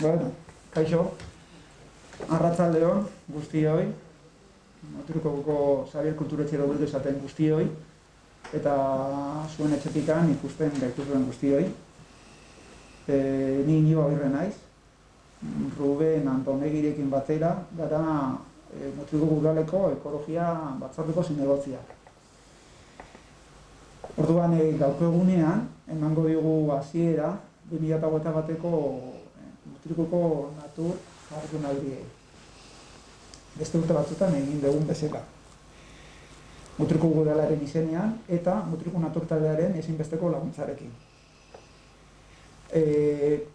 Bueno, kaixo, arratsaldeon guztioi, Mutrikoko Xabier Kulturetxero bildu esaten guztioi, eta zuen etxetikan ikusten gaituzuen guztioi. Ni Inigo Agirre naiz, Ruben Antonegirekin batera, gara Mutrikoko Udaleko Ekologia Batzordeko zinegotziak. Orduan, gaurko egunean, emango digu hasiera 2021ko Mutrikoko natur jardunaldiei. Beste urte batzutan egin dugun bezala. Mutrikoko Udalaren izenean eta Mutrikoko Natur Taldearen ezinbesteko laguntzarekin.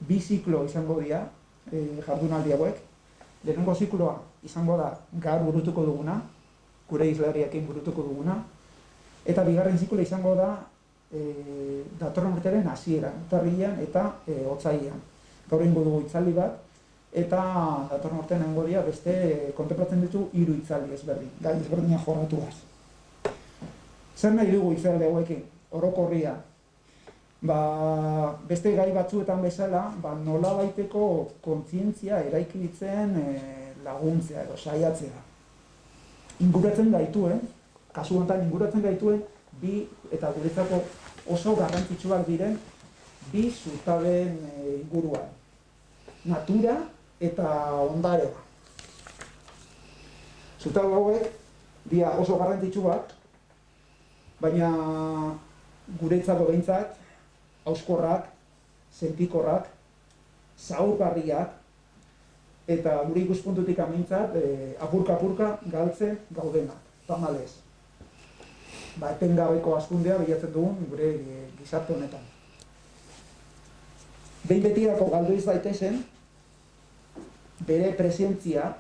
Bi ziklo izango dira jardunaldi hauek. Lehenengo zikloa izango da gaur burutuko duguna, gure hizlariekin burutuko duguna, eta bigarren zikloa izango da datorren urtearen hasieran, urtarrilean eta otsailean. Gaur egingo dugu hitzaldi bat, eta datorren urtean egingo dira beste kontemplatzen ditu 3 hitzaldi ezberdin, gai ezberdinak jorratuaz. Zer nahi dugu hitzaldi hauekin? Orokorria. Beste gai batzuetan bezala, nolabaiteko kontzientzia eraikitzen laguntzea edo saiatzea. Inguratzen gaituen, kasu honetan inguratzen gaituen, bi eta guretzako oso garrantzitsuak diren bi zutaben inguruan. Natura eta ondarea. Zutabe hauek dira oso garrantzitsuak, baina guretzako behintzat hauskorrak, sentikorrak, zaurgarriak, eta gure ikuspuntutik behintzat apurka-apurka galtzen gaudenak, tamalez. Etengabeko hazkundea bilatzen dugun gure gizarte honetan. Behin betirako galdu ez daitezen, bere presentzia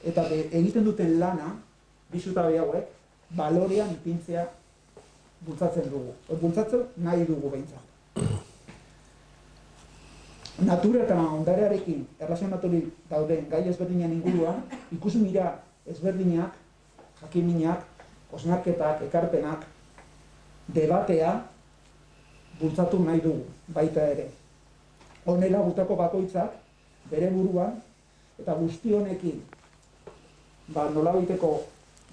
eta egiten duten lana, bi zutabe hauek, balorean ipintzea bultzatzen dugu. Bultzatzen nahi dugu behintzat. Natura eta ondarearekin erlazionaturik dauden gai ezberdinen inguruan, ikusmira ezberdinak, jakiminak, osnarketak, ekarpenak, debatea bultzatu nahi dugu, baita ere. Honela gutako bakoitzak, bere buruan, eta guzti honekin, nolabaiteko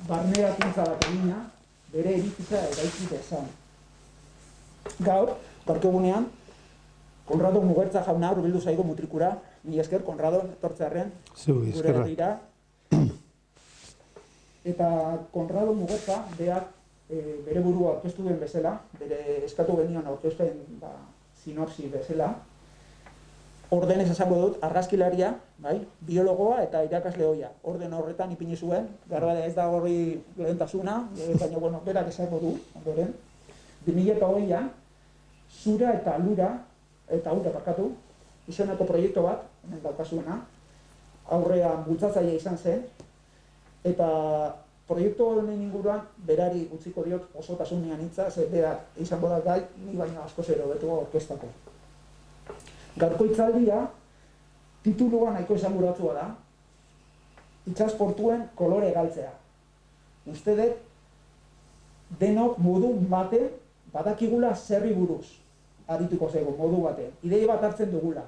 barneratintza bat egina, bere eritza eraiki dezan. Gaurko egunean, Konrado Mugertza jauna hurbildu zaigu Mutrikura, mila esker, Konrado, etortzearren, gure herrira. Eta Konrado Mugertza, beak bere burua aurkeztu duen bezala, bere eskatu genion aurkezten sinopsi bezala, ordenez esango dut, argazkilaria, biologoa eta irakasle ohia. Orden horretan ipini zuen, garbada ez da horri lehentasuna, baina berak esango du, ondoren. 2008an, zura eta lura, eta ura barkatu, izeneko proiektu bat, hemen daukazuena, aurrean bultzatzailea izan zen, eta proiektu honen inguruan berari utziko diot osotasunean hitza, berak izango da gai, ni baina askoz ere hobeto aurkezteko. Gaurko hitzaldia, titulua nahiko esanguratsua da, itsasportuen kolore galtzea. Uste dut, denok modu baten badakigula zerri buruz arituko zaigu, modu baten. Idei bat hartzen dugula.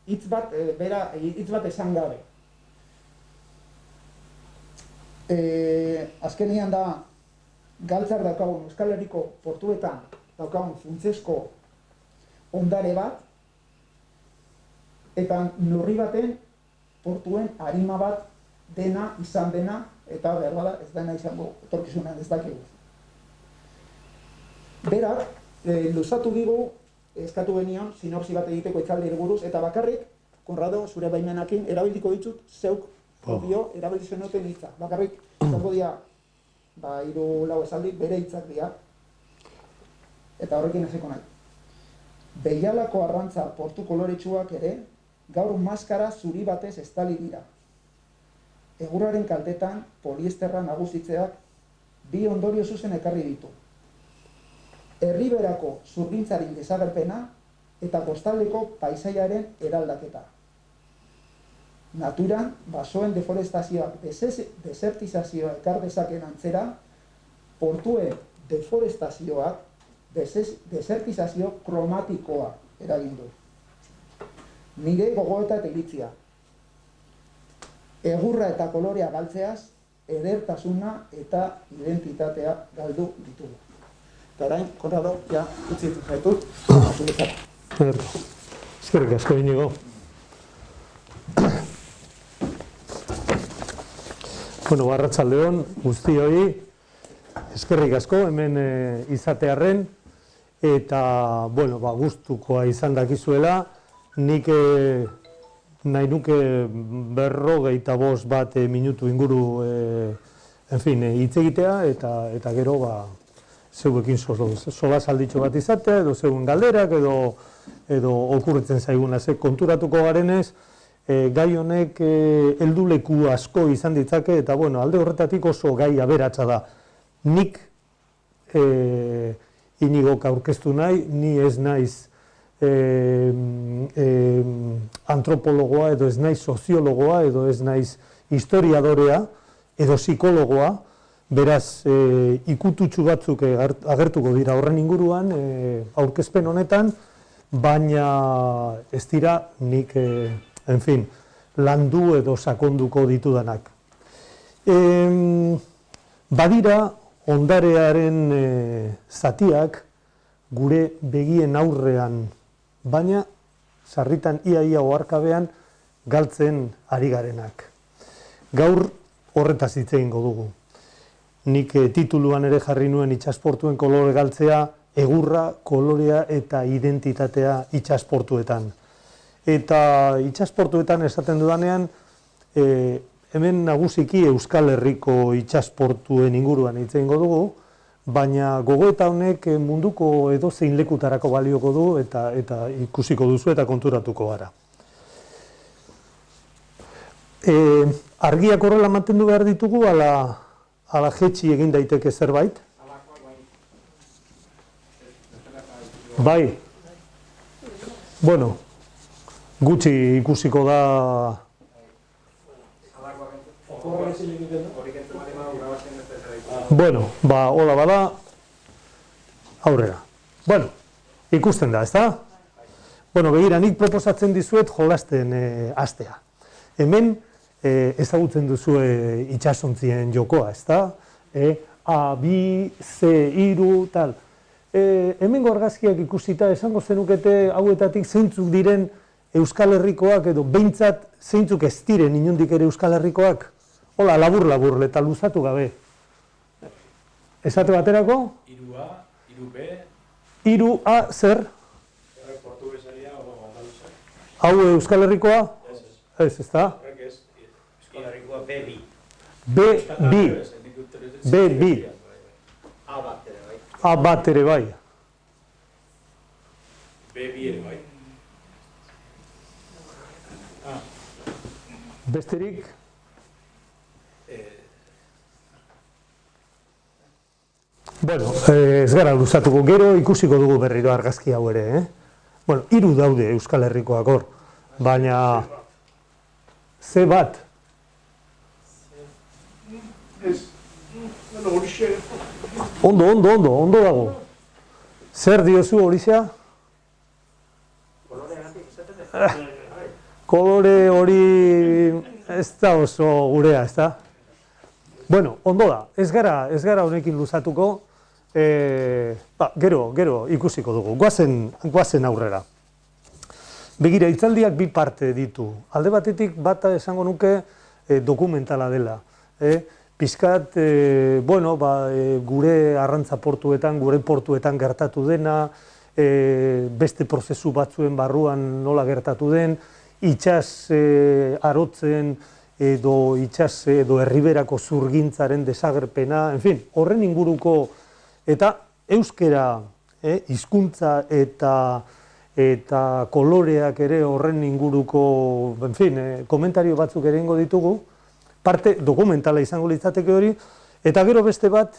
Hitz bat esan gabe. Azkenean da, galtzar daukagun Euskal Herriko portuetan daukagun funtsezko ondare bat, eta neurri baten portuen arima bat dena, izan dena, eta berbada ez dena izango etorkizunean ez dakigu. Berak, luzatu digu, eskatu genion, sinopsi bat egiteko hitzaldiari buruz, eta bakarrik, Konrado, zure baimenakin, erabiliko ditut, zeuk, erabili zenuten hitza. Bakarrik, izango dira, 3-4 esaldi, bere hitzak dira, eta horrekin hasiko nahi. Behialako arrantza portu koloretsuak ere, gaur maskara zuri batez estali dira. Egurraren kaltetan, poliesterra nagusitzeak, bi ondorio zuzen ekarri ditu. Herriberako zurgintzaren desagerpena eta kostaldeko paisaiaren eraldaketa. Naturan, basoen deforestazioak desertizazioa ekar dezaken antzera, portuen deforestazioak desertizazio kromatikoa eragin du. nire gogoeta eta iritzia. Egurra eta kolorea galtzeaz, edertasuna eta identitatea galdu ditugu. Eta orain, Konrado, ja, utzi zaitut, zuretzara. Eskerrik asko, Inigo. Bueno, arratsaldeon guztioi, eskerrik asko hemen izatearren, eta, bueno, gustukoa izan dakizuela, nik nahi nuke 55 bat minutu inguru, hitz egitea, eta gero, zeuekin solasalditxo bat izatea, edo zeuen galderak, edo okurritzen zaiguna, konturatuko garenez, gai honek helduleku asko izan ditzake, eta bueno, alde horretatik oso gai aberatsa da. Nik Inigok aurkeztu nahi, ni ez naiz antropologoa, edo ez naiz soziologoa, edo ez naiz historiadorea, edo psikologoa, beraz ikututxu batzuk agertuko dira horren inguruan, aurkezpen honetan, baina ez dira nik landu edo sakonduko ditudanak. Badira ondarearen zatiak gure begien aurrean, baina sarritan ia oharkabean galtzen ari garenak. Gaur horretaz hitz egingo dugu. Nik tituluan ere jarri nuen itsasportuen kolore galtzea, egurra, kolorea eta identitatea itsasportuetan. Eta itsasportuetan esaten dudanean, hemen nagusiki Euskal Herriko itsasportuen inguruan hitz egingo dugu, baina gogoeta honek munduko edozein lekutarako balioko du eta ikusiko duzu eta konturatuko gara. Argiak horrela mantendu behar ditugu, ala jetxi egin daiteke zerbait? Bai. Bueno, gutxi ikusiko da... Bueno, hola bada, aurrera. Bueno, ikusten da, ezta? Bueno, begira, nik proposatzen dizuet jolasten hastea. Hemen ezagutzen duzue itsasontzien jokoa, ezta? A, B, C, iru, tal. Hemengo argazkiak ikusita esango zenukete hauetatik zeintzuk diren Euskal Herrikoak, edo behintzat zeintzuk ez diren inondik ere Euskal Herrikoak? Hola, labur, eta luzatu gabe. Esate baterako? 3A, 3B... 3A, zer? Portugesaria o andaluza. Hau Euskal Herrikoa? Ez, ez da? Euskal Herrikoa B2. B2. A bat ere bai. B2 ere bai. Besterik? Bueno, ez gara luzatuko, gero ikusiko dugu berriro argazki hau ere, Bueno, 3 daude Euskal Herrikoak hor, baina... C bat? Ondo dago. Zer diozu horixea? Kolore hori ez da oso gurea, ez da? Bueno, ondo da, ez gara honekin luzatuko, gero ikusiko dugu, guazen aurrera. Begira, hitzaldiak bi parte ditu. Alde batetik bata esango nuke dokumentala dela. Pixkat, gure arrantza portuetan, gure portuetan gertatu dena, beste prozesu batzuen barruan nola gertatu den, itsas arotzen edo itsas edo herriberako zurgintzaren desagerpena, horren inguruko eta euskera, hizkuntza eta koloreak ere horren inguruko, komentario batzuk ere ingo ditugu, parte dokumentala izango litzateke hori, eta gero beste bat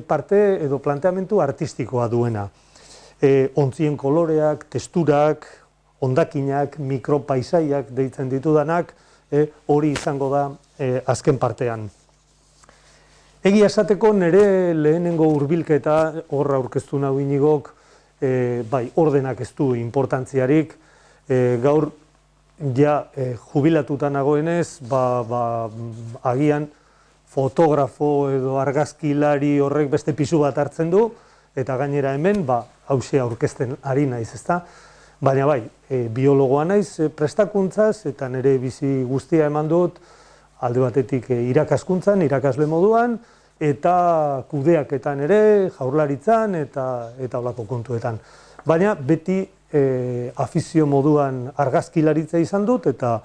parte edo planteamentu artistikoa duena. Ontzien koloreak, testurak, hondakinak, mikropaisaiak deitzen ditudanak, hori izango da azken partean. Egia esateko nire lehenengo hurbilketa horra aurkeztu nahi Inigok, ordenak ez du importantziarik, gaur ja jubilatuta nagoenez, agian fotografo edo argazkilari horrek beste pisu bat hartzen du, eta gainera hemen, hause aurkezten ari naiz, ezta? Baina bai, biologoa naiz prestakuntzaz, eta nire bizi guztia eman dut, alde batetik irakaskuntzan, irakasle moduan, eta kudeaketan ere, jaurlaritzan, eta holako kontuetan. Baina beti afizio moduan argazkilaritza izan dut, eta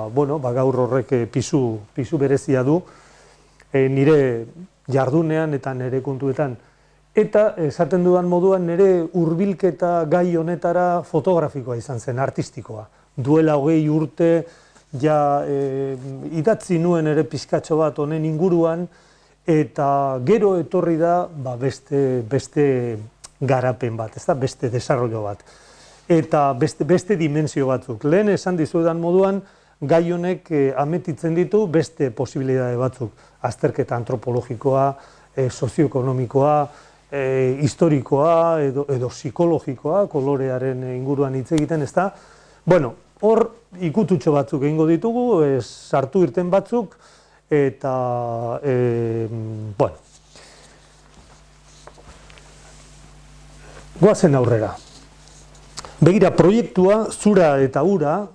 gaur horrek pisu berezia du nire jardunean eta nire kontuetan. Eta esaten dudan moduan nire hurbilketa gai honetara fotografikoa izan zen, artistikoa. Duela 20 urte ja idatzi nuen ere pizkatxo bat honen inguruan, eta gero etorri da beste garapen bat, ez da, beste desarrollo bat. Eta beste dimensio batzuk. Lehen esan dizuedan moduan, gai honek ametitzen ditu beste posibilitate batzuk. Azterketa antropologikoa, sozioekonomikoa, historikoa edo psikologikoa, kolorearen inguruan hitz egiten, ez da. Bueno, hor ikututxo batzuk egingo ditugu, sartu irten batzuk, eta, bueno, goazen aurrera. Begira, proiektua, zura eta ura,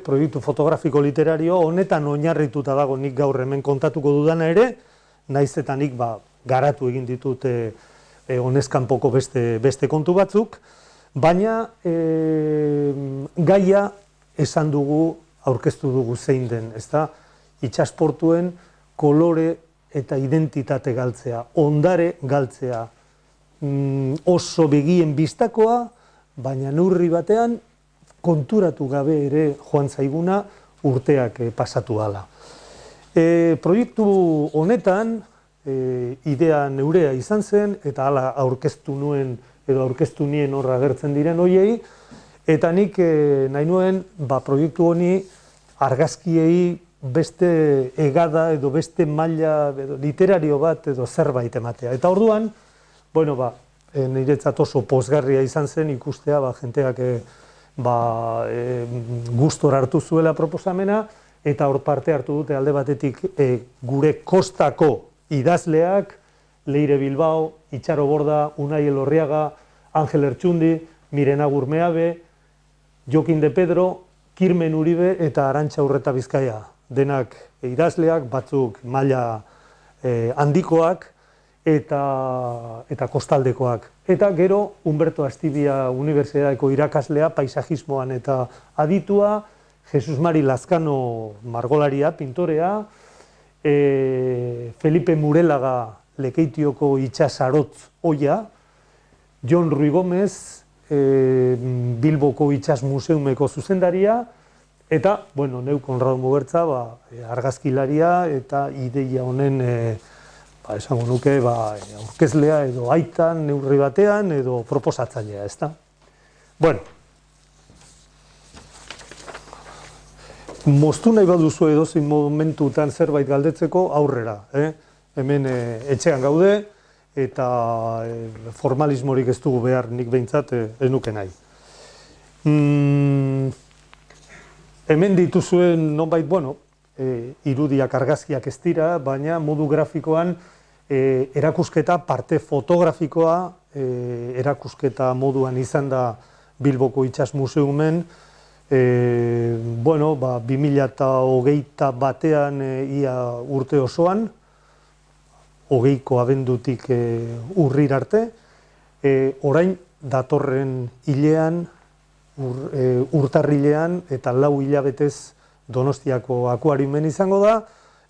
proiektu fotografiko literario, honetan oinarrituta dago nik gaur hemen kontatuko dudana ere, naiz eta nik garatu egin ditut honezkanpoko beste kontu batzuk, baina gaia esan dugu, aurkeztu dugu zein den, ezta? Itsasportuen kolore eta identitate galtzea, ondare galtzea, oso begien bistakoa, baina neurri batean konturatu gabe ere joan zaiguna urteak pasatu hala. Proiektu honetan, idea neurea izan zen, eta hala aurkeztu nuen, edo aurkeztu nien horra agertzen diren hoiei, eta nik nahi nuen, proiektu honi argazkiei beste egada edo beste maila literario bat edo zerbait ematea. Eta orduan, bueno, niretzat oso pozgarria izan zen ikustea, jenteak gustora hartu zuela proposamena, eta hor parte hartu dute alde batetik gure kostako idazleak, Leire Bilbao, Itxaro Borda, Unai Elorriaga, Angel Ertxundi, Mirena Gurmeabe, Jokin de Pedro, Kirmen Uribe eta Arantxa Urreta Bizkaia. Denak idazleak, batzuk maila handikoak eta kostaldekoak. Eta gero, Humberto Astibia Unibertsitateko irakaslea, paisajismoan eta aditua, Jesus Mari Lazkano margolaria, pintorea, Felipe Murelaga Lekeitioko itsasarotz oia, Jon Rui Gomez, Bilboko Itsas Museumeko zuzendaria, eta, bueno, neu Konrado Mugertza, argazkilaria eta ideia honen, esango nuke, aurkezlea edo aitan, neurri batean, edo proposatzailea, ezta? Bueno, moztu nahi baduzu edozein momentutan zerbait galdetzeko aurrera, hemen etxean gaude, eta formalismorik ez dugu behar nik behintzat ez nuke nahi. Hemen dituzuen nonbait, bueno, irudiak argazkiak ez dira, baina modu grafikoan erakusketa parte fotografikoa erakusketa moduan izan da Bilboko Itsas Museumen, bueno, 2021 batean ia urte osoan, 20ko abendutik urrir arte, orain datorren hilean, urtarrilean eta 4 hilabetez Donostiako akuariumen izango da,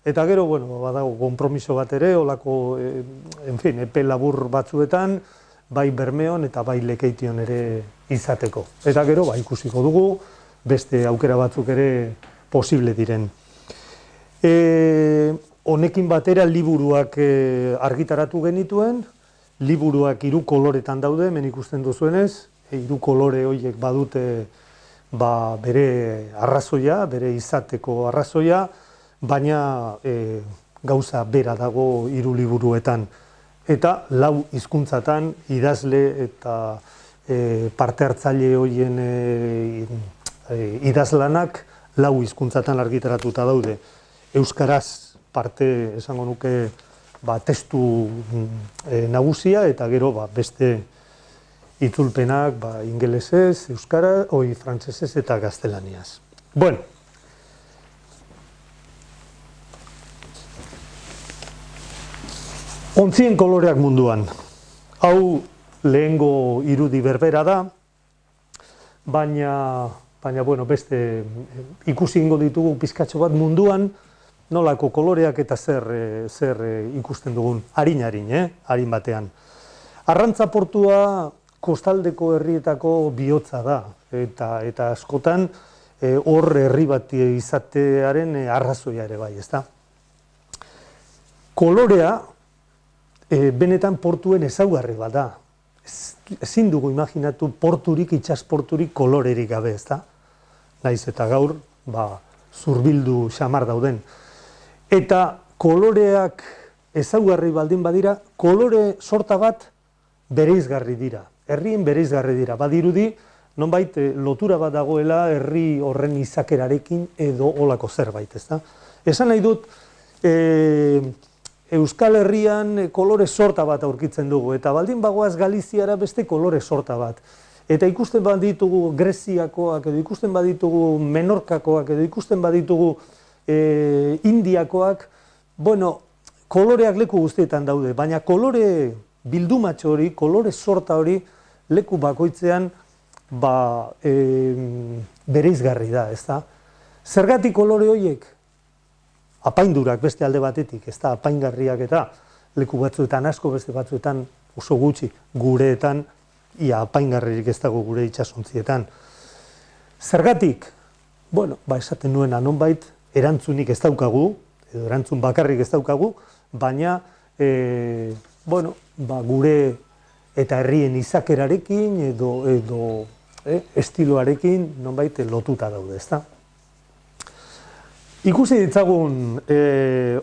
eta gero, bueno, badago konpromiso bat ere, olako, epe labur batzuetan, bai Bermeon eta bai Lekeition ere izateko. Eta gero, ikusiko dugu, beste aukera batzuk ere posible diren. Honekin batera liburuak argitaratu genituen, liburuak 3 koloretan daude, hemen ikusten duzuenez, 3 kolore horiek badute bere arrazoia, bere izateko arrazoia, baina gauza bera dago 3 liburuetan. Eta 4 hizkuntzatan idazle eta parte hartzaile horien idazlanak 4 hizkuntzatan argitaratuta daude. Euskaraz parte esango nuke testu nagusia eta gero beste itzulpenak ingelesez, euskara, frantsesez eta gaztelaniaz. Bueno, ontzien koloreak munduan. Hau lehengo irudi berbera da, baina beste ikusi ingo ditugu pizkatxo bat munduan, nolako koloreak eta zer ikusten dugun, harin batean. Arrantza portua kostaldeko herrietako bihotza da, eta askotan hor herri bat izatearen arrazoia ere bai, ezta? Kolorea benetan portuen ezaugarri bat da. Ezin dugu imaginatu porturik, itxasporturik kolorerik gabe, ezta? Naiz eta gaur, zurbildu xamar dauden. Eta koloreak ezaugarri baldin badira, kolore sorta bat bereizgarri dira. Herrien bereizgarri dira. Badirudi, nonbait lotura bat dagoela herri horren izakerarekin edo olako zerbait, ezta? Esan nahi dut, Euskal Herrian kolore sorta bat aurkitzen dugu, eta baldin bagoaz Galiziara beste kolore sorta bat. Eta ikusten baditugu Greziakoak, edo ikusten baditugu Menorkakoak, edo ikusten baditugu Indiakoak, koloreak leku guztietan daude, baina kolore bildumatxo hori, kolore sorta hori, leku bakoitzean bereizgarri da, ezta? Zergatik kolore horiek? Apaindurak beste alde batetik, ezta? Apaingarriak eta leku batzuetan asko, beste batzuetan oso gutxi, gureetan, ia apaingarririk ez dago gure itsasontzietan. Zergatik? Esaten nuena nonbait, erantzunik ez daukagu, edo erantzun bakarrik ez daukagu, baina, gure eta herrien izakerarekin edo estiloarekin nonbait lotuta daude, ezta? Ikusi ditzagun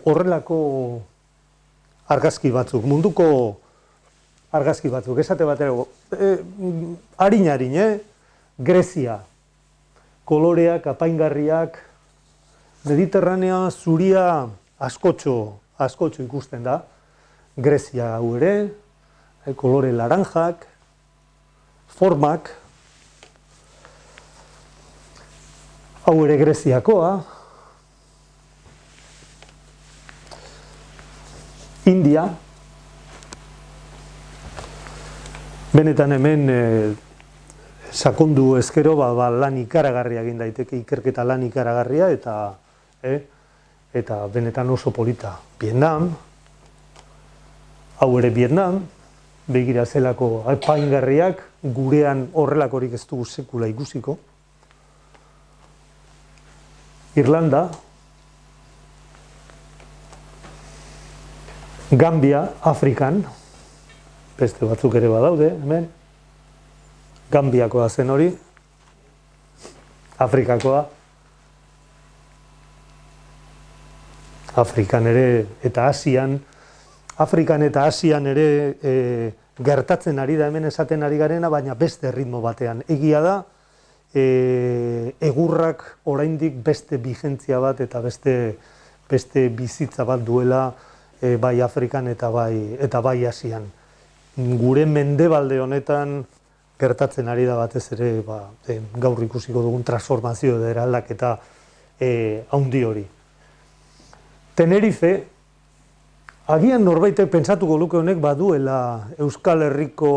horrelako argazki batzuk, munduko argazki batzuk, esate batera, harin, Grezia, koloreak, apaingarriak, Mediterranea zuria askotxo ikusten da, Grezia hau ere, kolore laranjak, formak, hau ere Greziakoa, India, benetan hemen sakondu ezkero lan ikaragarria egin daiteke, ikerketa lan ikaragarria eta benetan oso polita. Vietnam, hau ere Vietnam, begira zelako apaingarriak, gurean horrelakorik ez dugu sekula ikusiko. Irlanda, Gambia, Afrikan, beste batzuk ere badaude, hemen. Gambiakoa zen hori, Afrikakoa, Afrikan ere eta Asian, ere gertatzen ari da hemen esaten ari garena, baina beste ritmo batean. Egia da, egurrak oraindik beste bigentzia bat eta beste bizitza bat duela bai Afrikan eta bai Asian. Gure mendebalde honetan gertatzen ari da batez ere gaur ikusiko dugun transformazio edo eraldaketa handi hori. Tenerife, agian norbaitek pentsatuko luke honek baduela Euskal Herriko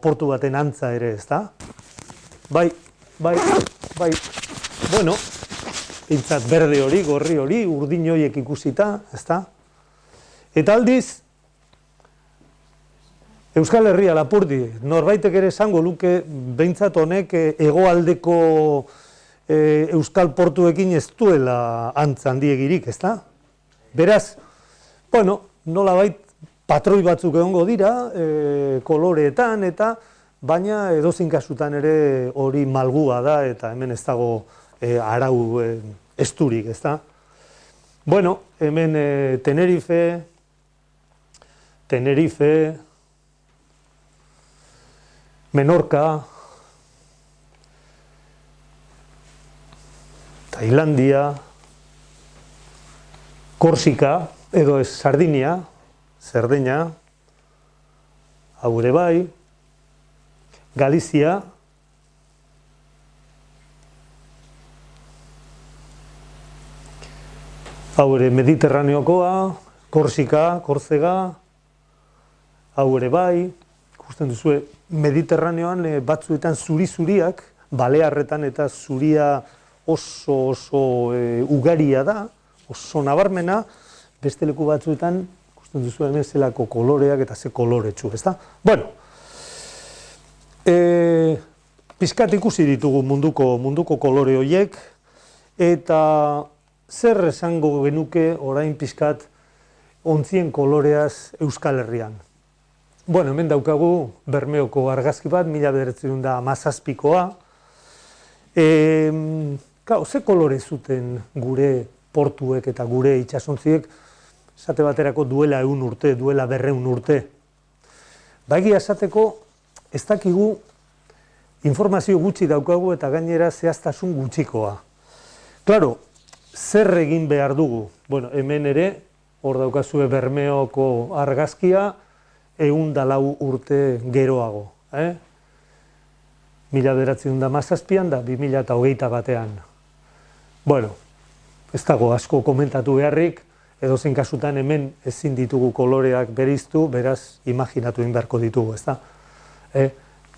portu baten antza ere, ezta? Bai, pintzat berde hori, gorri hori, urdin horiek ikusita, ezta? Eta aldiz, Euskal Herria Lapurdi, norbaitek ere esango luke behintzat honek hegoaldeko euskal portuekin ez duela antza handiegirik, ezta? Beraz, nolabait patroi batzuk egongo dira, koloreetan eta baina edozein kasutan ere hori malgua da eta hemen ez dago arau esturik, ezta? Hemen Tenerife, Menorca, Tailandia, Korsika, edo ez Sardinia, Zerdeña, hau ere bai, Galizia, hau ere Mediterraneokoa, Korsika, Korzega, hau ere bai, ikusten duzue, Mediterraneoan batzuetan zuri-zuriak, Balearretan eta zuria oso ugaria da, oso nabarmena, beste leku batzuetan, ikusten duzu hemen zelako koloreak eta ze koloretsu, ezta? Bueno, pizkat ikusi ditugu munduko kolore horiek, eta zer esango genuke orain pizkat ontzien koloreaz Euskal Herrian. Bueno, hemen daukagu Bermeoko argazki bat, 1917koa. Ze kolore zuten gure portuek eta gure itsasontziek, esate baterako duela 100 urte, duela 200 urte. Egia esateko, ez dakigu informazio gutxi daukagu eta gainera zehaztasun gutxikoa. Klaro, zer egin behar dugu? Bueno, hemen ere, hor daukazue Bermeoko argazkia, 104 urte geroago. 1917an da 2021an. Bueno, ez dago asko komentatu beharrik, edozein kasutan hemen ezin ditugu koloreak bereiztu, beraz imaginatu egin beharko ditugu, ezta?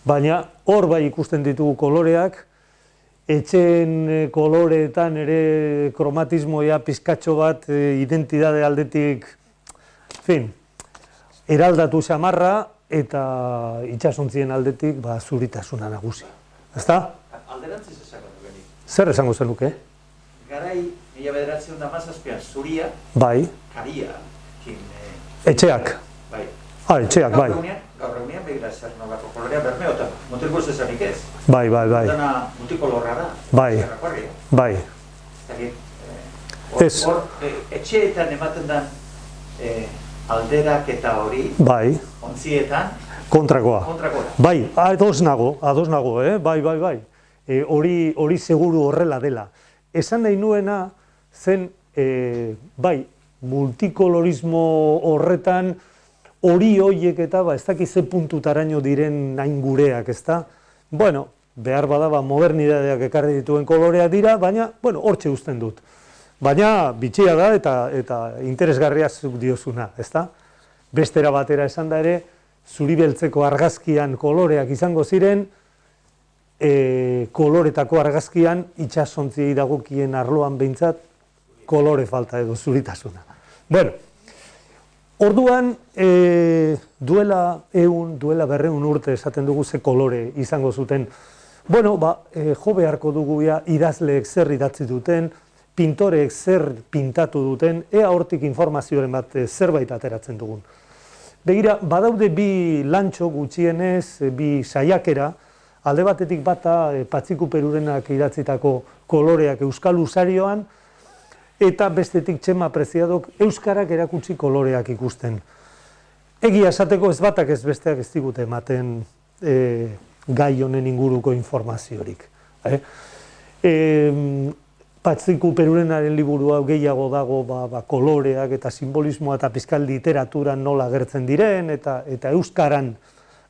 Baina hor bai ikusten ditugu koloreak, etxeen koloreetan ere kromatismoia pizkatxo bat identitate aldetik, fin, eraldatu xamarra eta itsasontzien aldetik zuritasuna nagusi. Ezta? Alderantziz esango genik. Zer esango zenuke? Garai, 1917an zuria, Bai. karia, Etxeak. bai. Etxeak, bai. Gaur egunean begira zer nolako kolorea Bermeotan, mutriko ez esanik ez. Bai. Dana multikolorra da. Bai. Zerrakorria. Bai. Ez. Hor, etxeetan ematen den alderak eta hori, Bai. ontzietan, Kontrakoa. Bai, ados nago, bai. Hori seguru horrela dela. Esan nahi nuena zen, bai, multikolorismo horretan, hori horiek eta ez dakiz ze puntutaraino diren hain gureak, ezta? Bueno, behar bada modernidadeak ekarri dituen koloreak dira, baina, bueno, hortxe uzten dut. Baina, bitxia da eta interesgarria zuk diozuna, ezta? Bestera batera esan da ere, zuri beltzeko argazkian koloreak izango ziren, koloretako argazkian itsasontziei dagokien arloan behintzat kolore falta edo zuritasuna. Bueno, orduan, duela 200 urte esaten dugu ze kolore izango zuten. Bueno, jo beharko dugu idazleek zer idatzi duten, pintoreek zer pintatu duten, ea hortik informazioaren bat zerbait ateratzen dugun. Begira, badaude bi lantxo gutxienez, bi saiakera, alde batetik bata Patxiku Perurenak idatzitako koloreak Euskal Usarioan, eta bestetik Txema Preziadok euskarak erakutsi koloreak ikusten. Egia esateko ez batak ez besteak ez digute ematen gai honen inguruko informaziorik. Patxiku Perurenaren liburu hau gehiago dago koloreak eta simbolismoa eta pizkal literaturan nola agertzen diren, eta euskaran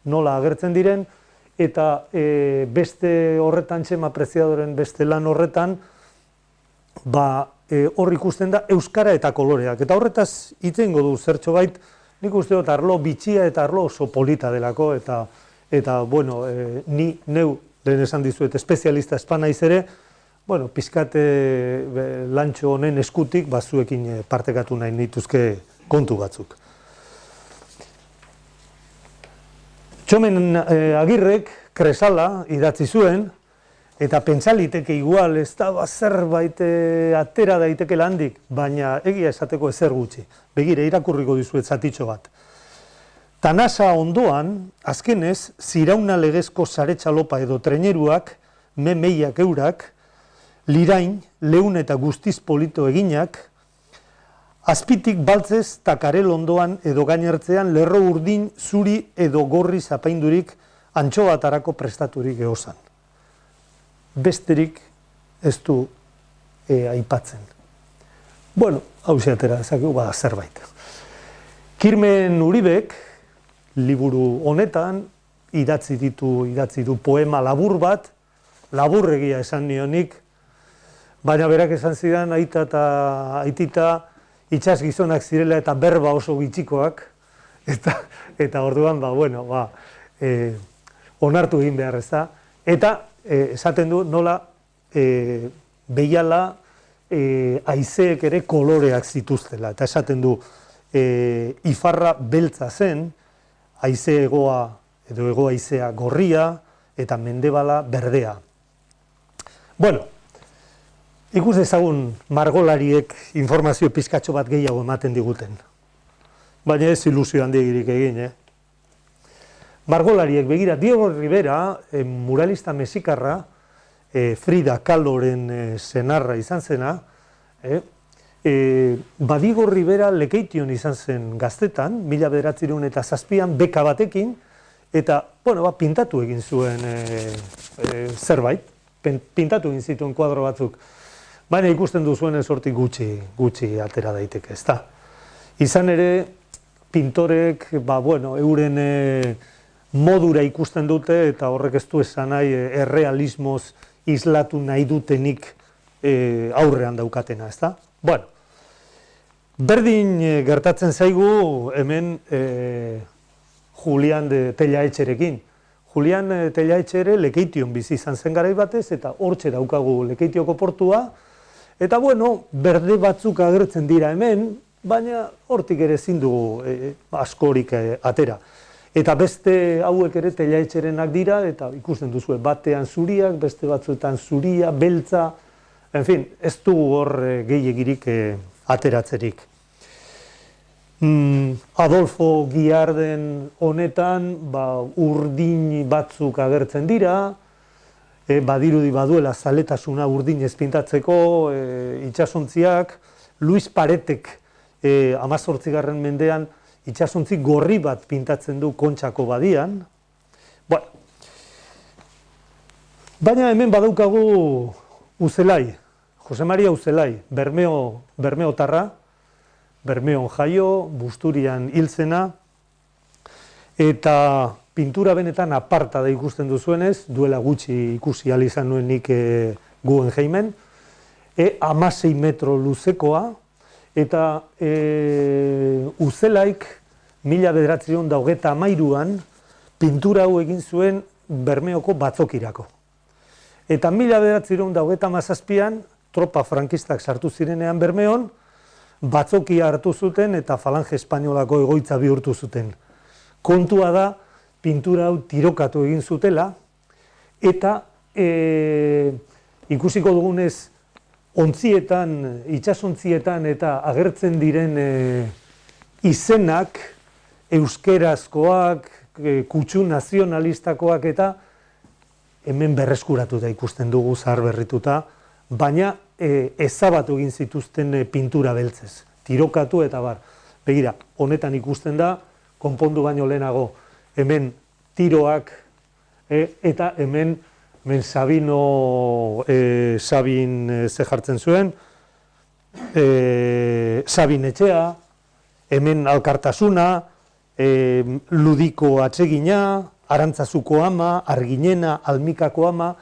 nola agertzen diren, eta beste horretan, Txema Preziadoren beste lan horretan, hor ikusten da euskara eta koloreak. Eta horretaz itzengo du zertxo bait, nik uste dut arlo bitxia eta arlo oso polita delako, eta bueno, ni neu, lehen esan dizuet, espezialista espanaiz ere, bueno, pizkate lantxo honen eskutik, zuekin partekatu nahi nituzke kontu batzuk. Txomen Agirrek Kresala idatzi zuen, eta pentsa liteke igual, ez da zerbait atera daitekela handik, baina egia esateko ezer gutxi. Begire, irakurriko dizuet zatitxo bat. Tanasa ondoan, azkenez, zirauna legezko saretxalopa edo treneruak, memeiak eurak, lirain, leun eta guztiz polito eginak, azpitik baltzez takarel ondoan edo gainertzean lerro urdin zuri edo gorri zapaindurik antxoatarako prestaturik eosan. Besterik ez du aipatzen. Bueno, hau atera dezakegu bada zerbait. Kirmen Uribek, liburu honetan, idatzi du poema labur bat, laburregia esan nionik, baina berak esan zidan aita eta aitita itsas gizonak zirela eta berba oso gitxikoak, eta orduan, onartu egin behar ez da, eta esaten du nola behiala haizeek ere koloreak zituztela, eta esaten du ifarra beltza zen, haize egoa edo hego haizea gorria eta mendebala berdea. Bueno, ikus ezagun margolariek informazio pizkatxo bat gehiago ematen diguten. Baina ez ilusio handigirik egin, Margolariek begira, Diego Rivera, muralista mexikarra, Frida Kahloren senarra izan zena, Diego Rivera Lekeition izan zen gaztetan, 1907an beka batekin, eta, pintatu egin zuen zerbait, pintatu egin zituen kuadro batzuk, baina ikusten duzuen hortik gutxi atera daiteke, ezta. Izan ere, pintorek, euren modura ikusten dute, eta horrek ez du esan nahi errealismoz islatu nahi dutenik aurrean daukatena, ezta? Bueno, berdin gertatzen zaigu hemen Julian de Tellaetxerekin. Julian Tellaetxere Lekeition bizi izan zen garai batez, eta hortxe daukagu Lekeitioko portua, eta berde batzuk agertzen dira hemen, baina hortik ere ezin dugu askorik atera. Eta beste hauek ere Tellaetxerenak dira, eta ikusten duzue batean zuriak, beste batzuetan zuria, beltza, en fin, ez dugu hor gehiegirik ateratzerik. Adolfo Giarden honetan urdin batzuk agertzen dira, badirudi baduela zaletasuna urdinez pintatzeko itsasontziak, Luis Paretek 18. mendean itsasontzi gorri bat pintatzen du Kontxako badian. Baina hemen badaukagu Uzelai, Jose Maria Uzelai, Bermeotarra, Bermeon jaio, Busturian hil zena, eta pintura benetan aparta da ikusten duzuenez, duela gutxi ikusi ahal izan nuen nik Guggenheimen, 16 metro luzekoa, eta Uzelaik 1923an pintura hau egin zuen Bermeoko batzokirako. Eta 1927an tropa frankistak sartu zirenean Bermeon, batzokia hartu zuten eta Falange Espainolako egoitza bihurtu zuten. Kontua da, pintura hau tirokatu egin zutela, eta ikusiko dugunez, ontzietan, itsasontzietan eta agertzen diren izenak, euskerazkoak, kutsu nazionalistakoak eta hemen berreskuratuta ikusten dugu zaharberrituta, baina ezabatu egin zituzten pintura beltzez, tirokatu eta bar. Begira, honetan ikusten da, konpondu baino lehenago, hemen tiroak eta hemen Sabin ze jartzen zuen, Sabin etxea, hemen alkartasuna, ludiko atsegina, Arantzazuko ama, Arginena, Almikako ama,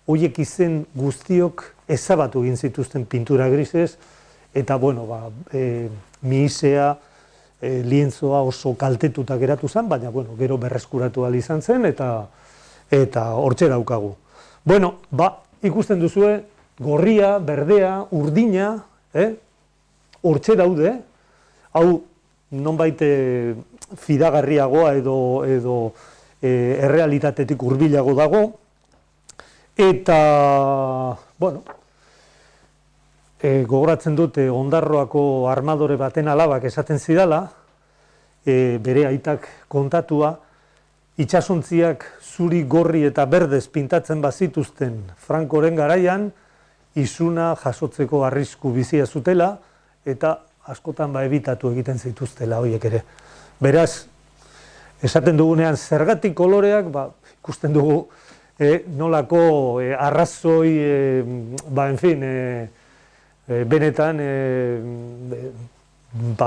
horiek izen guztiok ezabatu egin zituzten pintura grisez, eta mihisea, lientzoa oso kaltetuta geratu zen, baina gero berreskuratu ahal izan zen, eta hortxe daukagu. Ikusten duzue, gorria, berdea, urdina, hortxe daude, hau nonbait fidagarriagoa edo errealitatetik hurbilago dago, eta, gogoratzen dute Ondarroako armadore baten alabak esaten zidala, bere aitak kontatua, itsasontziak zuri, gorri eta berdez pintatzen bazituzten Frankoren garaian, izuna jasotzeko arrisku bizia zutela, eta askotan ebitatu egiten zituztela horiek ere. Beraz, esaten dugunean zergatik koloreak, ikusten dugu nolako arrazoi, benetan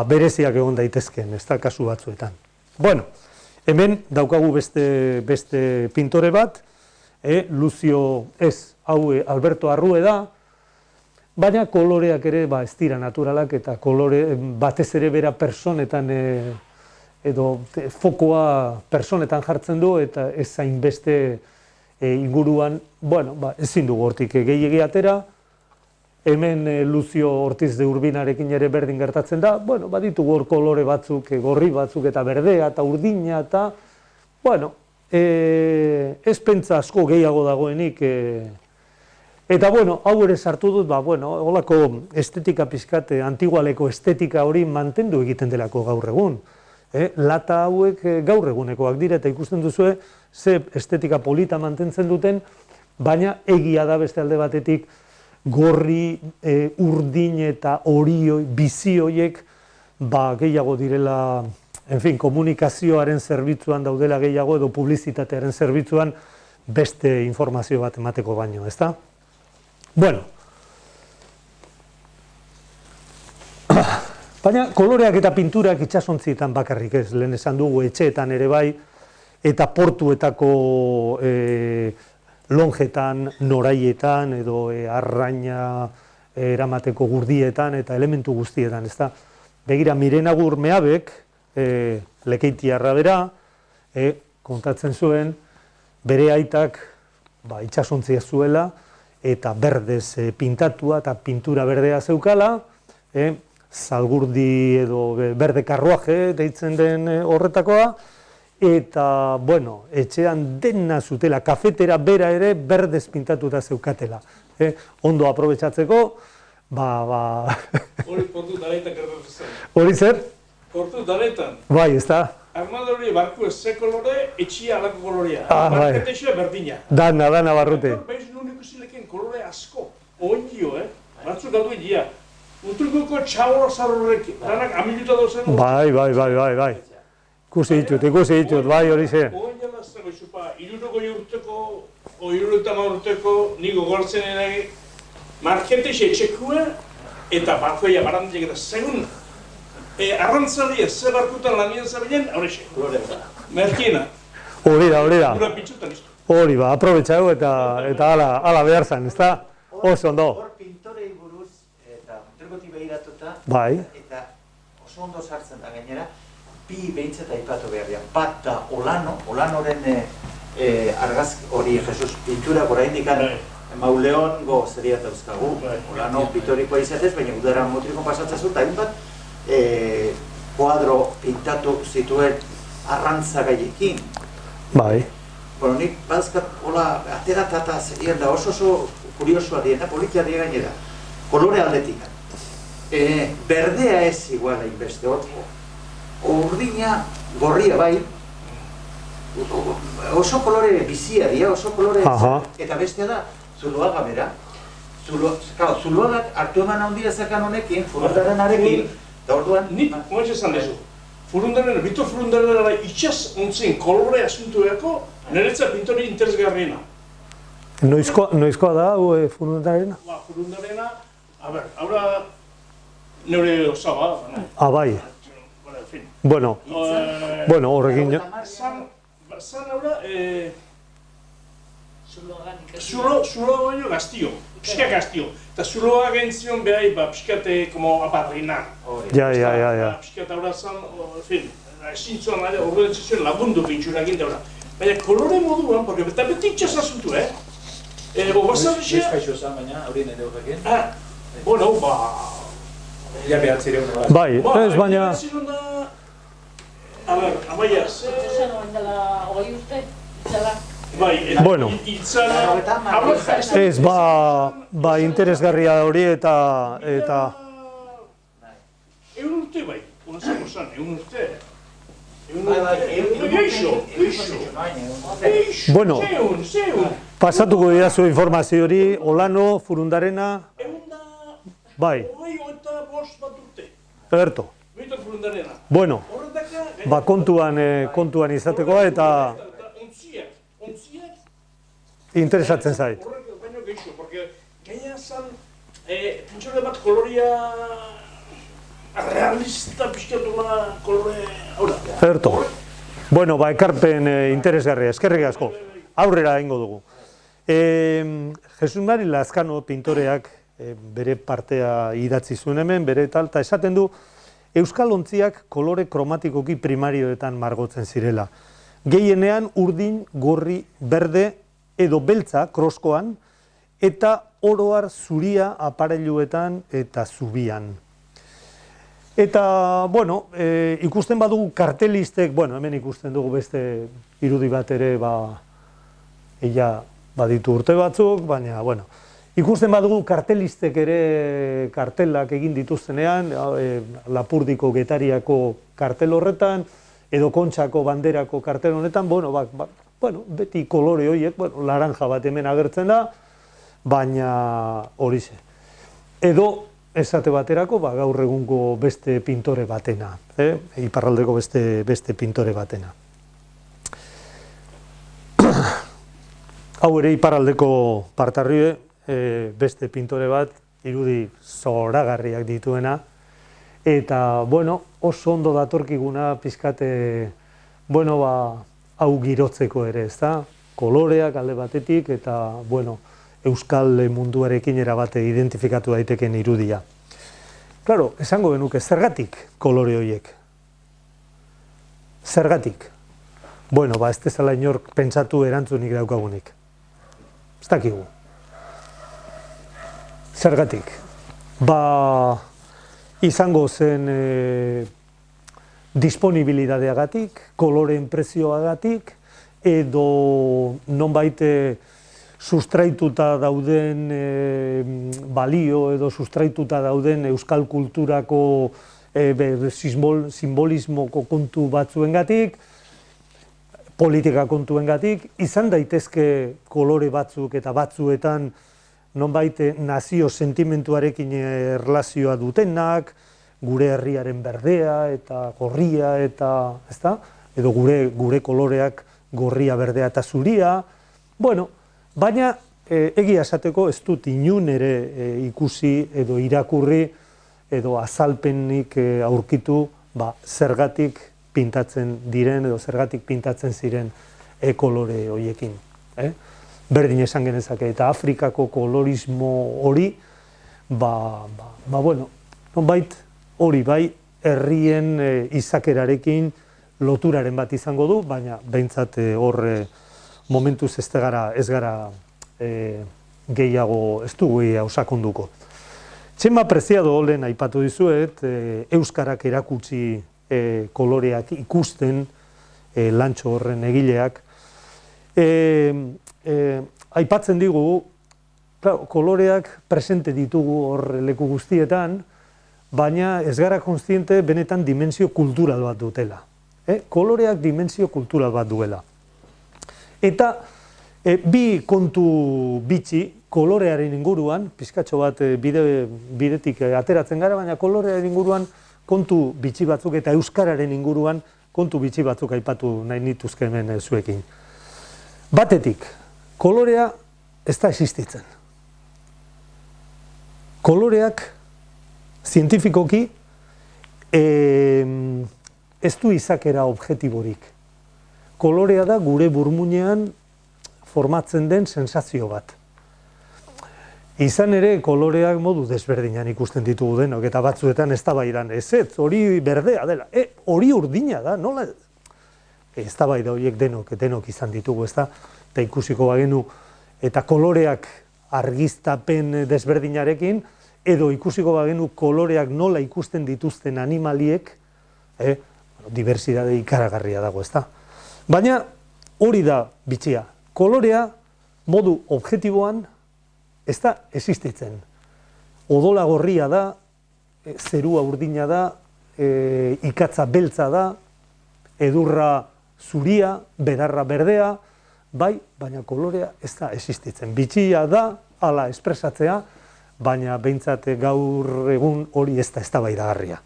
bereziak egon daitezken, ez da kasu batzuetan. Bueno, hemen daukagu beste pintore bat, Lucio ez, hau Alberto Arrue da, baina koloreak ere ez dira naturalak eta kolore batez ere bera personetan edo fokoa personetan jartzen du eta ez hainbeste inguruan, ezin dugu hortik gehiegi atera. Hemen Lucio Ortiz de Urbinarekin ere berdin gertatzen da, baditugu hor kolore batzuk, gorri batzuk eta berdea eta urdina eta, ez pentsa asko gehiago dagoenik. Eta, hau ere sartu dut, holako estetika pixkat, antigualeko estetika hori mantendu egiten delako gaur egun. Lata hauek gaur egunekoak dira eta ikusten duzue ze estetika polita mantentzen duten, baina egia da beste alde batetik gorri, urdin eta horioi, bizi horiek gehiago direla, komunikazioaren zerbitzuan daudela gehiago edo publizitatearen zerbitzuan beste informazio bat emateko baino, ezta? Baina koloreak eta pinturak itsasontzietan bakarrik ez, lehen esan dugu etxeetan ere bai, eta portuetako lonjetan, noraietan, edo arraina eramateko gurdietan eta elementu guztietan, ezta? Begira, Mirenagur Meabek, Lekeitiarra bera, kontatzen zuen, bere aitak itsasontzia zuela, eta berdez pintatua eta pintura berdea zeukala, zalgurdi edo berde karruaje deitzen den horretakoa, eta, etxean dena zutela, kafetera bera ere berdez pintatuta zeukatela. Ondo aprobetxatzeko, Hori portu daretan gertatu zen. Hori zer? Portu daretan. Bai, ez da? Armadori barku ez ze kolore, etxia alako kolorea. Bai. Marketexia berdina. Dana barrute. Baiz nun ikusileken kolore asko. Ointio, batzuk galdu egia. Utrikuko txaurra zarrorrekin. Danak amiluta dauzen. Bai. Ikusi ditut, bai hori ze. Oin jalazteko izupa, 60 urteko, o 70 urteko, niko gortzen eragi, marketexe etxekua, eta barkoia barantzek eta segun, arrantzalia ze barkutan lanien zabilen, horrexe. Merkina. Hori da. Gura pitzutan iztu. Hori aprobetxau eta ala behar zan, ez da? Oso ondo. Hor pintorei buruz, eta mutilgoti behiratuta, Bai. eta oso ondo sartzen da gainera, bi behintzat aipatu behar dira. Bat da Olanoren argazki hori Jesus pintura oraindik Mauleongo zeria dauzkagu, Olano pitorikoa izatez, baina udara motriko pasatzen zut, hainbat kuadro pintatu zituen arrantza gaiekin. Bai. Nik bazkat, hola, ateratata zerien da oso kuriosoa diena, politia dira gainera, kolore aldetik. Berdea ez iguala inbeste, urdina, gorria bai, oso kolore bizia dira, oso kolore eta bestea da, Zuloaga bera. Zuloagak hartu eman handira zakan honekin, Furundarenarekin, eta orduan... Nik, moaz esan dezu, Bitor Furundarenara itxas ontzen kolore asuntueko, niretza pintori interesgarriena. Noizkoa da, Furundarena? Furundarena, haura neure osaba. Bai. Bueno, horrekin... Zan haura... Zuloa baino gaztio, pixka gaztio. Eta zuloa gentzion behai, pixkate, como apadrina. Ja. Pixkate haura zan, zintzuan organizazioen lagundu gintxurakin da haura. Baina kolore moduan, porque eta beti itxasasuntu, Obazabixea... Bezkaixo zan, baina, haurien ere horrekin. Ila behatzireun. Bai, ez baina... Amaia, Zuzeno endela 20 urte, itzala. Bueno, ez, interesgarria da hori eta... Egun urte bai, onazako zan, egun urte. Bueno, pasatuko dira zu informazio hori, Olano, Furundarena... Bai. Eberto. Bueno, kontuan izatekoa eta... Interesatzen zait. Horrek baino gehiago, porque gaina zan pentsore bat kolorea realista pixkatula kolore... Zerto. Bueno, ekarpen interesgarria, eskerrik asko. Aurrera egingo dugu. Jesus Mari Lazkano pintoreak bere partea idatzi zuen hemen, bere eta esaten du euskal ontziak kolore kromatikoki primarioetan margotzen zirela. Gehienean urdin, gorri, berde edo beltza kroskoan eta oroar zuria aparailuetan eta zubian. Eta, bueno, ikusten badugu kartelistek, bueno, hemen ikusten dugu beste irudi bat ere, ella baditu urte batzuk, baina, bueno, ikusten badugu kartelistek ere kartelak egin dituztenean, Lapurdiko Getariako kartel horretan, edo Kontxako banderako kartel honetan, bueno, beti kolore horiek, laranja bat hemen agertzen da, baina horixe. Edo, esate baterako, gaur egungo beste pintore batena, iparraldeko beste pintore batena. Hau ere iparraldeko Partarrie, beste pintore bat, irudi zoragarriak dituena, eta, bueno, oso ondo datorkiguna pizkate, bueno, hau girotzeko ere, ezta? Koloreak alde batetik, eta, bueno, euskal munduarekin erabate identifikatu daiteken irudia. Claro, esango genuke, zergatik kolore horiek? Zergatik? Bueno, ez dezala inork pentsatu erantzunik daukagunik. Ez dakigu. Zergatik? Izango zen disponibilidadeagatik, koloreen prezioagatik, edo nonbait sustraituta dauden balio edo sustraituta dauden euskal kulturako simbolismoko kontu batzuengatik, politika kontuengatik, izan daitezke kolore batzuk eta batzuetan nonbait nazio sentimentuarekin erlazioa dutenak, gure herriaren berdea eta gorria eta, ezta? Edo gure koloreak gorria, berdea eta zuria, bueno, baina egia esateko ez dut inun ere ikusi edo irakurri edo azalpenik aurkitu zergatik pintatzen diren edo zergatik pintatzen ziren kolore horiekin. Berdin esan genezake eta Afrikako kolorismo hori, bueno, nonbait hori bai herrien izakerarekin loturaren bat izango du, baina behintzat hor momentuz ez gara gehiago ez dugu osakonduko. Txema Preciado lehen aipatu dizuet, euskarak erakutsi koloreak ikusten lantxo horren egileak. Aipatzen digu, koloreak presente ditugu hor leku guztietan, baina ez gara kontziente benetan dimensio kultural bat dutela. Koloreak dimensio kultural bat duela. Eta bi kontu bitxi kolorearen inguruan, pizkatxo bat bidetik ateratzen gara, baina kolorearen inguruan kontu bitxi batzuk eta euskararen inguruan kontu bitxi batzuk aipatu nahi nituzke hemen zuekin. Batetik, kolorea ez da existitzen. Koloreak zientifikoki ez du izakera objektiborik. Kolorea da gure burmuinean formatzen den sensazio bat. Izan ere, koloreak modu desberdinan ikusten ditugu denok, eta batzuetan eztabaidan, hori berdea dela, hori urdina da, nola? Eztabaida horiek denok izan ditugu, ezta? Eta ikusiko bagenu, eta koloreak argiztapen desberdinarekin, edo ikusiko bagenu koloreak nola ikusten dituzten animaliek, dibertsitate ikaragarria dago, ezta? Baina hori da bitxia, kolorea modu objektiboan ez da existitzen. Odola gorria da, zerua urdina da, ikatza beltza da, edurra zuria, bedarra berdea, baina kolorea ez da existitzen. Bitxia da, hala espresatzea, baina behintzat gaur egun hori ez da eztabaidagarria.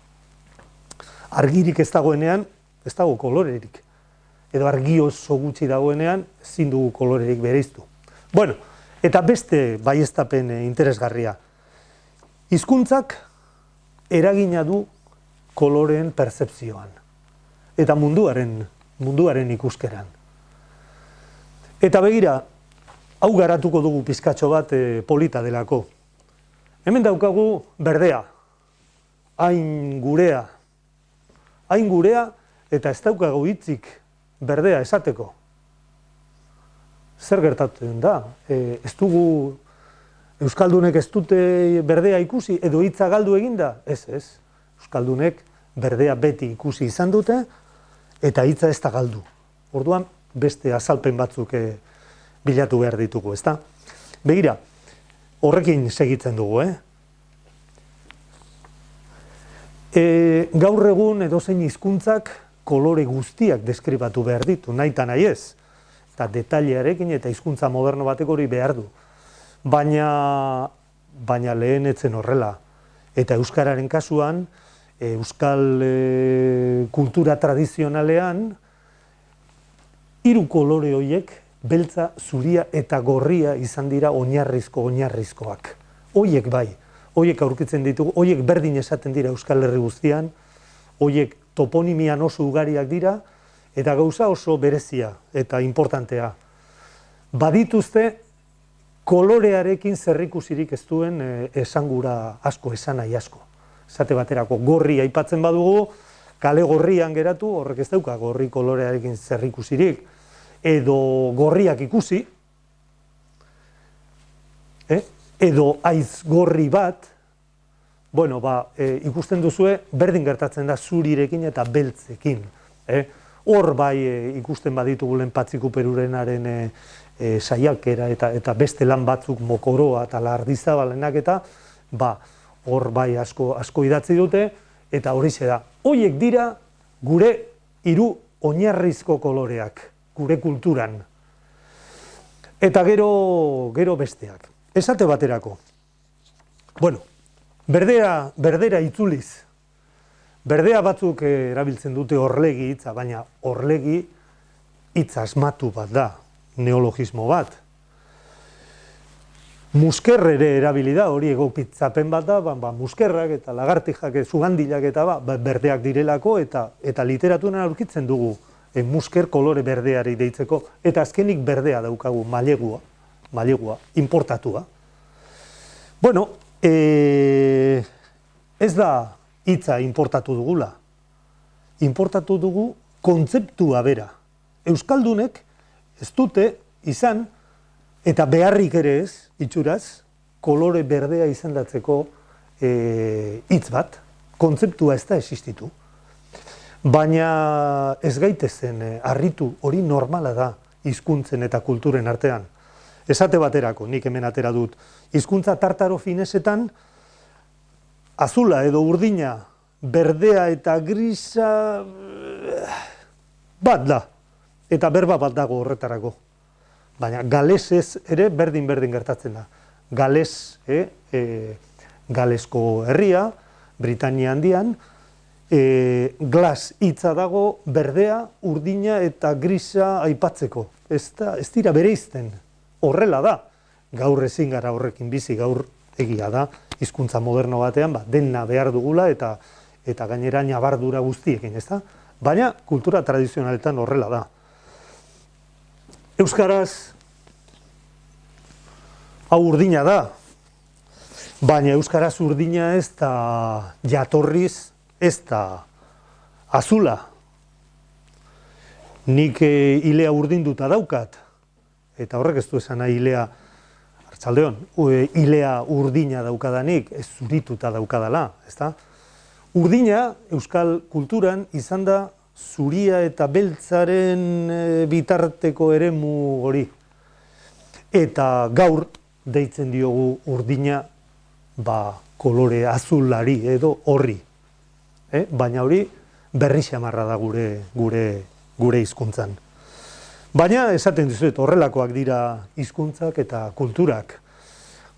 Argirik ez dagoenean, ez dago kolorerik. Edo argi oso gutxi dagoenean, ezin dugu kolorerik bereiztu. Bueno, eta beste baieztapen interesgarria. hizkuntzak eragina du koloreen pertzepzioan eta munduaren ikuskeran. Eta begira, hau garatuko dugu pizkatxo bat polita delako. Hemen daukagu berdea, hain gurea eta ez daukagu hitzik berdea esateko. Zer gertatzen da? Ez dugu, euskaldunek ez dute berdea ikusi edo hitza galdu eginda? Ez. Euskaldunek berdea beti ikusi izan dute eta hitza ez da galdu. Orduan beste azalpen batzuk bilatu behar ditugu, ezta? Begira, horrekin segitzen dugu, gaur egun edozein hizkuntzak kolore guztiak deskribatu behar ditu, nahi eta nahi ez. Eta detailearekin eta hizkuntza moderno batek hori behar du. Baina lehen etzen horrela. Eta euskararen kasuan, euskal kultura tradizionalean, 3 kolore horiek, beltza, zuria eta gorria izan dira oinarrizkoak. Horiek bai, horiek aurkitzen ditugu, horiek berdin esaten dira Euskal Herri guztian, horiek toponimian oso ugariak dira, eta gauza oso berezia eta importantea. Badituzte kolorearekin zerrikusirik ez duen esangura asko, esanai asko. Esate baterako gorri aipatzen badugu, kale gorrian geratu, horrek ez dauka gorri kolorearekin zerrikusirik, edo gorriak ikusi, edo haiz gorri bat, ikusten duzue, berdin gertatzen da zurirekin eta beltzekin. Hor bai ikusten baditugu lehen Patxiku Perurenaren saiakera eta beste lan batzuk Mokoroa eta Lardizabalenak eta hor bai asko idatzi dute eta horixe da. Horiek dira gure 3 oinarrizko koloreak, gure kulturan. Eta gero besteak. Esate baterako. Berdera itzuliz. Berdea batzuk erabiltzen dute orlegi hitza, baina orlegi hitz asmatu bat da, neologismo bat. Musker ere erabili da, hori egokitzapen bat da, muskerrak eta lagartijak, sugandilak eta berdeak direlako eta literaturan aurkitzen dugu musker kolore berdeari deitzeko, eta azkenik berdea daukagu, mailegua, importatua. Ez da hitza importatu dugula. Importatu dugu kontzeptua bera. Euskaldunek ez dute izan, eta beharrik ere ez, itxuraz, kolore berdea izendatzeko hitz bat, kontzeptua ez da existitu. Baina ez gaitezen harritu, hori normala da hizkuntzen eta kulturen artean. Esate baterako, nik hemen atera dut, hizkuntza tartaro finesetan, azula edo urdina, berdea eta grisa bat da, eta berba bat dago horretarako. Baina galesez ere berdin gertatzen da. Gales, Galesko herria, Britania handian, glas hitza dago berdea, urdina eta grisa aipatzeko. Ez dira bereizten, horrela da. Gaur ezin gara horrekin bizi, gaur egia da, hizkuntza moderno batean, dena behar dugula eta gainera ñabardura guztiekin, ez da? Baina kultura tradizionaletan horrela da. Euskaraz, hau urdina da, baina euskaraz urdina ez da jatorriz, ez da azula. Nik ilea urdinduta daukat, eta horrek ez du esan nahi ilea, Arratsaldeon, ilea urdina daukadanik, ez zurituta daukadala, ezta? Urdina, euskal kulturan, izan da zuria eta beltzaren bitarteko eremu hori. Eta gaur deitzen diogu urdina, kolore azulari edo horri. Baina hori berri xamarra da gure hizkuntzan. Baina esaten dizuet horrelakoak dira hizkuntzak eta kulturak.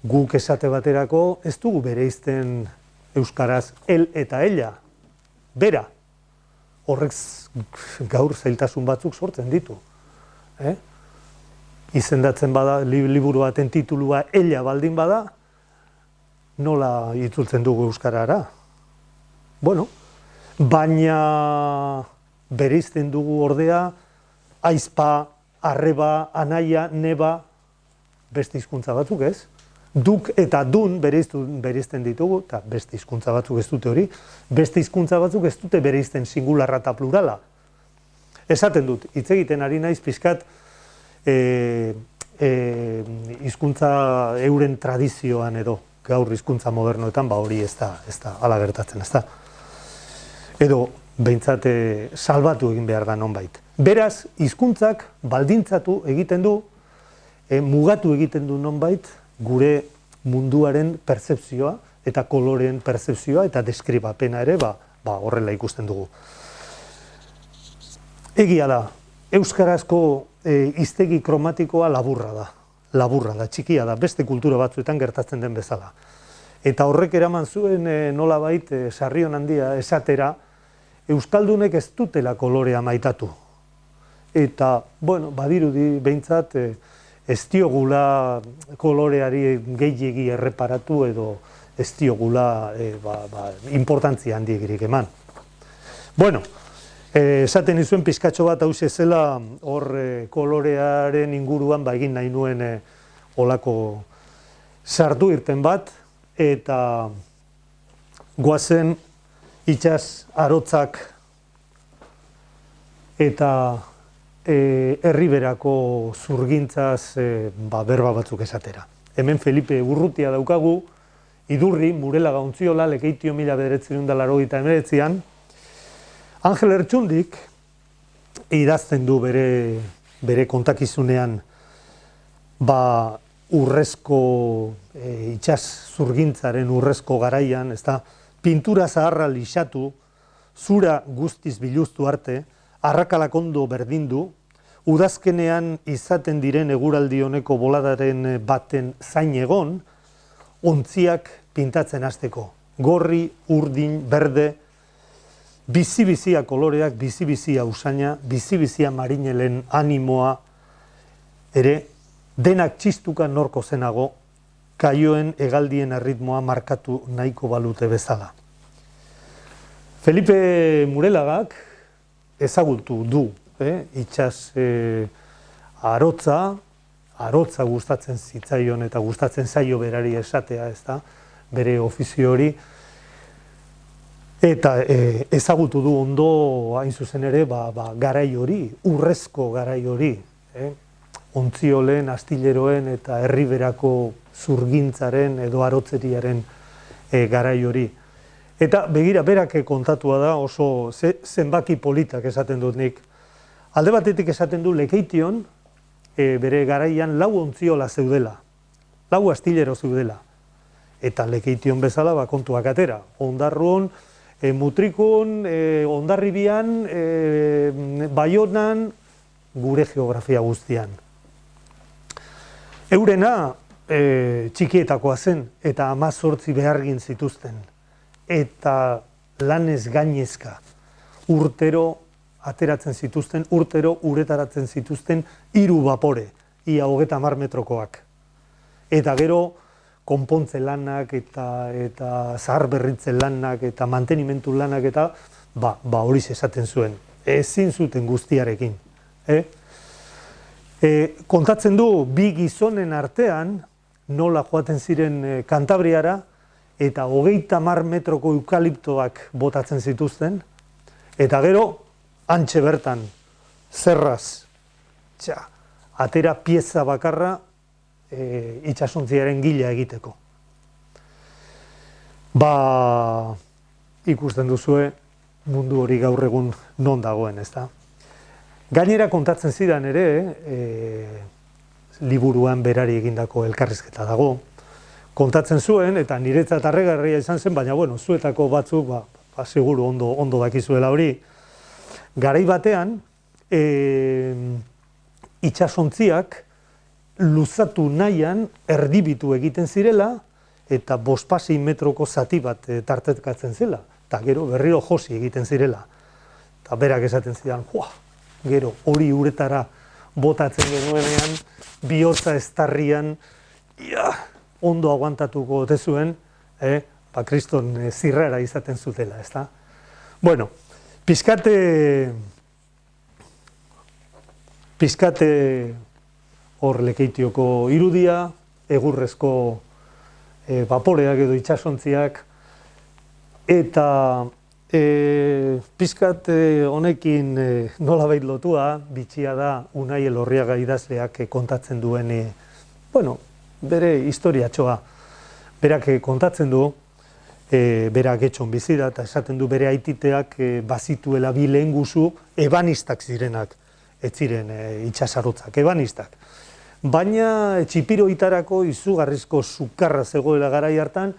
Guk esate baterako ez dugu bereizten euskaraz el eta ella, bera. Horrek gaur zailtasun batzuk sortzen ditu. Izendatzen bada, liburu baten titulua ella baldin bada, nola itzultzen dugu euskarara? Bueno, baina bereizten dugu ordea aizpa, arreba, anaia, neba, beste hizkuntza batzuk ez? Duk eta dun bereizten ditugu, eta beste hizkuntza batzuk ez dute hori, beste hizkuntza batzuk ez dute bereizten singularra eta plurala. Esaten dut, hitz egiten ari naiz pixkat hizkuntza euren tradizioan edo, gaur hizkuntza modernoetan, hori ez da hala gertatzen, ez da. Edo, behintzat salbatu egin behar da nonbait. Beraz, hizkuntzak baldintzatu egiten du, mugatu egiten du nonbait, gure munduaren pertzepzioa eta koloreen pertzepzioa eta deskribapena ere horrela ikusten dugu. Egia da, euskarazko hiztegi kromatikoa laburra da, txikia da, beste kultura batzuetan gertatzen den bezala. Eta horrek eraman zuen nolabait sarrion handia esatera, euskaldunek ez dutela kolorea maitatu. Eta, bueno, badirudi behintzat ez diogula koloreari gehiegi erreparatu edo ez diogula importantzia handiegirik eman. Bueno, esaten nizuen pizkatxo bat hauxe zela hor kolorearen inguruan egin nahi nuen olako sartu irten bat, eta goazen itsas arotzak eta herriberako zurgintzaz berba batzuk esatera. Hemen Felipe Urrutia daukagu, Idurri, Murelaga Ontziola, Lekeitio 1989an, Angel Ertxundik idazten du bere kontakizunean urrezko itsas zurgintzaren urrezko garaian, pintura zaharra lixatu, zura guztiz biluztu arte, arrakalak ondo berdindu, udazkenean izaten diren eguraldi honeko boladaren baten zain egon, ontziak pintatzen hasteko. Gorri, urdin, berde, bizi-bizia koloreak, bizi-bizia usaina, bizi-bizia marinelen animoa, ere, denak txistuka norko zenago, kaioen hegaldien erritmoa markatu nahiko balute bezala. Felipe Murelagak ezagutu du, itsas arotza gustatzen zitzaion eta gustatzen zaio berari esatea, bere ofizio hori, eta ezagutu du ondo hain zuzen ere garai hori, urrezko garai hori, ontziolen, astilleroen eta herriberako zurgintzaren edo arotzeriaren garai hori. Eta begira, berak kontatua da oso zenbaki politak esaten dut nik. Alde batetik esaten du Lekeition, bere garaian 4 ontziola zeudela, 4 astillero zeudela. Eta Lekeition bezala kontuak atera. Ondarruan, Mutrikun, Hondarribian, Baionan, gure geografia guztian. Eurena txikietakoa zen eta 18 behargin zituzten. Eta lanez gainezka urtero ateratzen zituzten, urtero uretaratzen zituzten 3 bapore, ia 30 metrokoak. Eta gero konpontze lanak eta zahar berritze lanak eta mantenimentu lanak eta hori esaten zuen. Ezin zuten guztiarekin. Kontatzen du 2 gizonen artean nola joaten ziren Kantabriara, eta 30 metroko eukaliptoak botatzen zituzten, eta gero, antxe bertan, zerraz, atera pieza bakarra itsasontziaren gila egiteko. Ikusten duzue, mundu hori gaur egun non dagoen, ezta? Gainera kontatzen zidan ere, liburuan berari egindako elkarrizketa dago, kontatzen zuen, eta niretzat harrigarria izan zen, baina, zuetako batzuk, seguru ondo dakizuela hori, garai batean, itsasontziak luzatu nahian erdibitu egiten zirela, eta 5 metroko zati bat tartekatzen zela, eta gero berriro josi egiten zirela. Eta berak esaten zidan, gero hori uretara botatzen genuenean, bihotza estarrian, ondo aguantatuko ote zuen, Kriston zirrara izaten zutela, ezta? Bueno, pizkate hor Lekeitioko irudia, egurrezko vaporeak edo itsasontziak, eta pizkat honekin nolabait lotua, bitxia da Unai Elorriaga idazleak kontatzen duen, bere historiatxoa. Berak kontatzen du, berak etxon bizi da, eta esaten du bere aititeak bazituela bi lehengusu ebanistak zirenak, ez ziren itsasarotzak, ebanistak. Baina txipiroitarako izugarrizko sukarra zegoela garai hartan,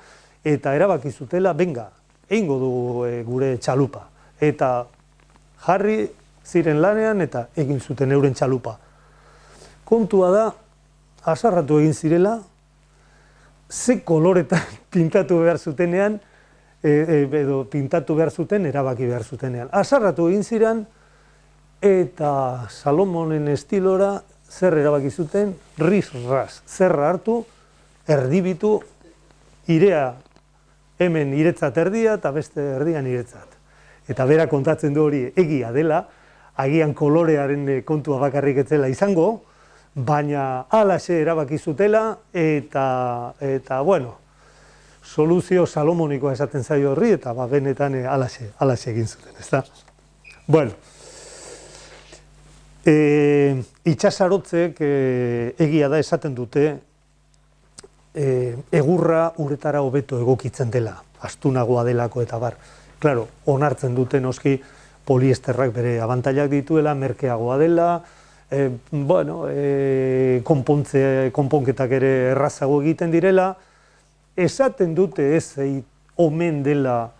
eta erabaki zutela, benga, egingo du gure txalupa. Eta jarri ziren lanean eta egin zuten euren txalupa. Kontua da, hasarratu egin zirela, ze koloretan pintatu behar zutenean, edo pintatu behar zuten, erabaki behar zutenean. Hasarratu egin ziren, eta Salomonen estilora zer erabaki zuten, ris-ras, zerra hartu, erdibitu, irea hemen iretzat erdia eta beste erdian iretzat. Eta bera kontatzen du hori egia dela, agian kolorearen kontua bakarrik etzela izango, baina halaxe erabaki zutela eta bueno, soluzio salomonikoa esaten zaio horri eta benetan halaxe egin zuten, ezta? Bueno, itsasarotzek egia da esaten dute egurra uretara hobeto egokitzen dela, astunagoa delako eta bar. Claro, onartzen dute noski poliesterrak bere abantailak dituela, merkeagoa dela, konponketak ere errazago egiten direla, esaten dute ez omen dela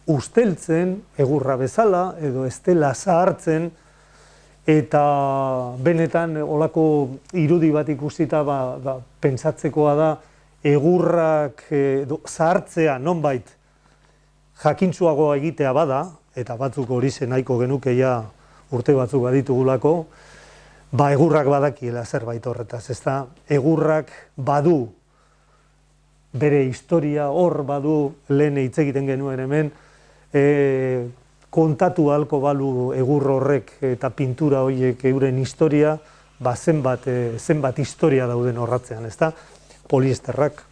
usteltzen egurra bezala, edo ez dela zahartzen, eta benetan olako irudi bat ikusita pentsatzekoa da egurrak zahartzea nonbait jakintsuagoa egitea bada, eta batzuk hori nahiko genukeia urte batzuk baditugulako, egurrak badakiela zerbait horretaz, ezta? Egurrak badu bere historia, hor badu lehen hitz egiten genuen hemen, kontatu ahalko balu egur horrek eta pintura horiek euren historia, zenbat historia dauden horratzean, ezta? Poliesterrak,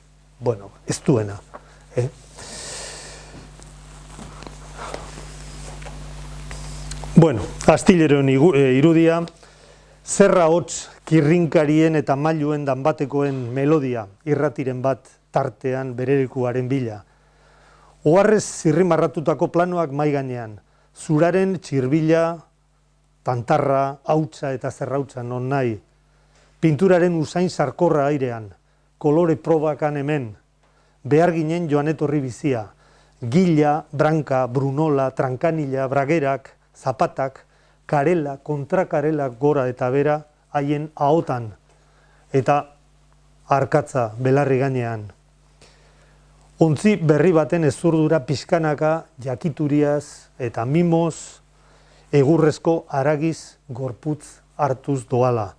ez duena. Astileroen irudia, zerra hotz kirrinkarien eta mailuen danbatekoen melodia, irratiren bat tartean bererikuaren bila. Oharrez zirrimarratutako planoak mai gainean, zuraren txirbila, tantarra, hautsa eta zerrautza non nahi, pinturaren usain sarkorra airean, kolore probakan hemen, behar ginen joan etorri bizia, gila, branka, brunola, trankanila, bragerak, zapatak, karela, kontrakarela gora eta bera haien ahotan, eta arkatza belarri gainean. Ontzi berri baten ezurdura pixkanaka jakituriaz eta mimoz egurrezko haragiz gorputz hartuz doala.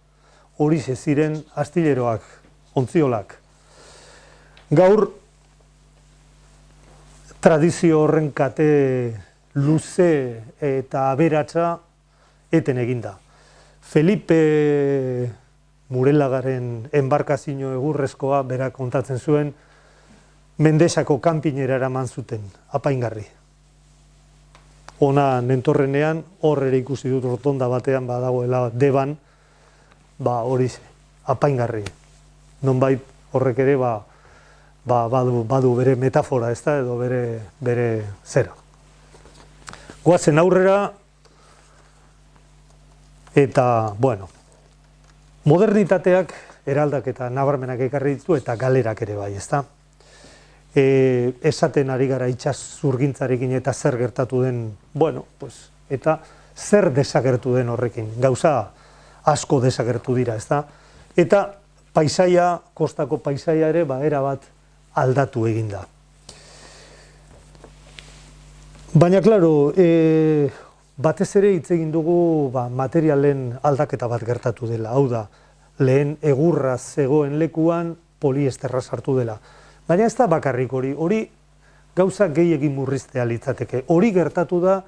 Horixe ziren astileroak, ontziolak. Gaur tradizio horren kate luze eta aberatsa eten eginda. Felipe Murelagaren enbarkazio egurrezkoa berak kontatzen zuen, Mendesako kanpinera eraman zuten, apaingarri. Ona nentorrenean, hor ere ikusi dut rotonda batean badagoela deban, horixe, apaingarri. Nonbait horrek ere badu bere metafora, ez da, edo bere zera. Goazen aurrera, eta, modernitateak eraldaketa nabarmenak ekarri ditu eta galerak ere bai, ez da. Esaten ari gara itsas zurgintzarekin eta zer gertatu den, eta zer desagertu den horrekin, gauza asko desagertu dira, ez da? Eta paisaia, kostako paisaia ere, erabat aldatu egin da. Baina, klaro, batez ere hitz egin dugu materialen aldaketa bat gertatu dela, hau da, lehen egurra zegoen lekuan poliesterra sartu dela. Baina ez da bakarrik hori gauza gehiegi murriztea litzateke. Hori gertatu da,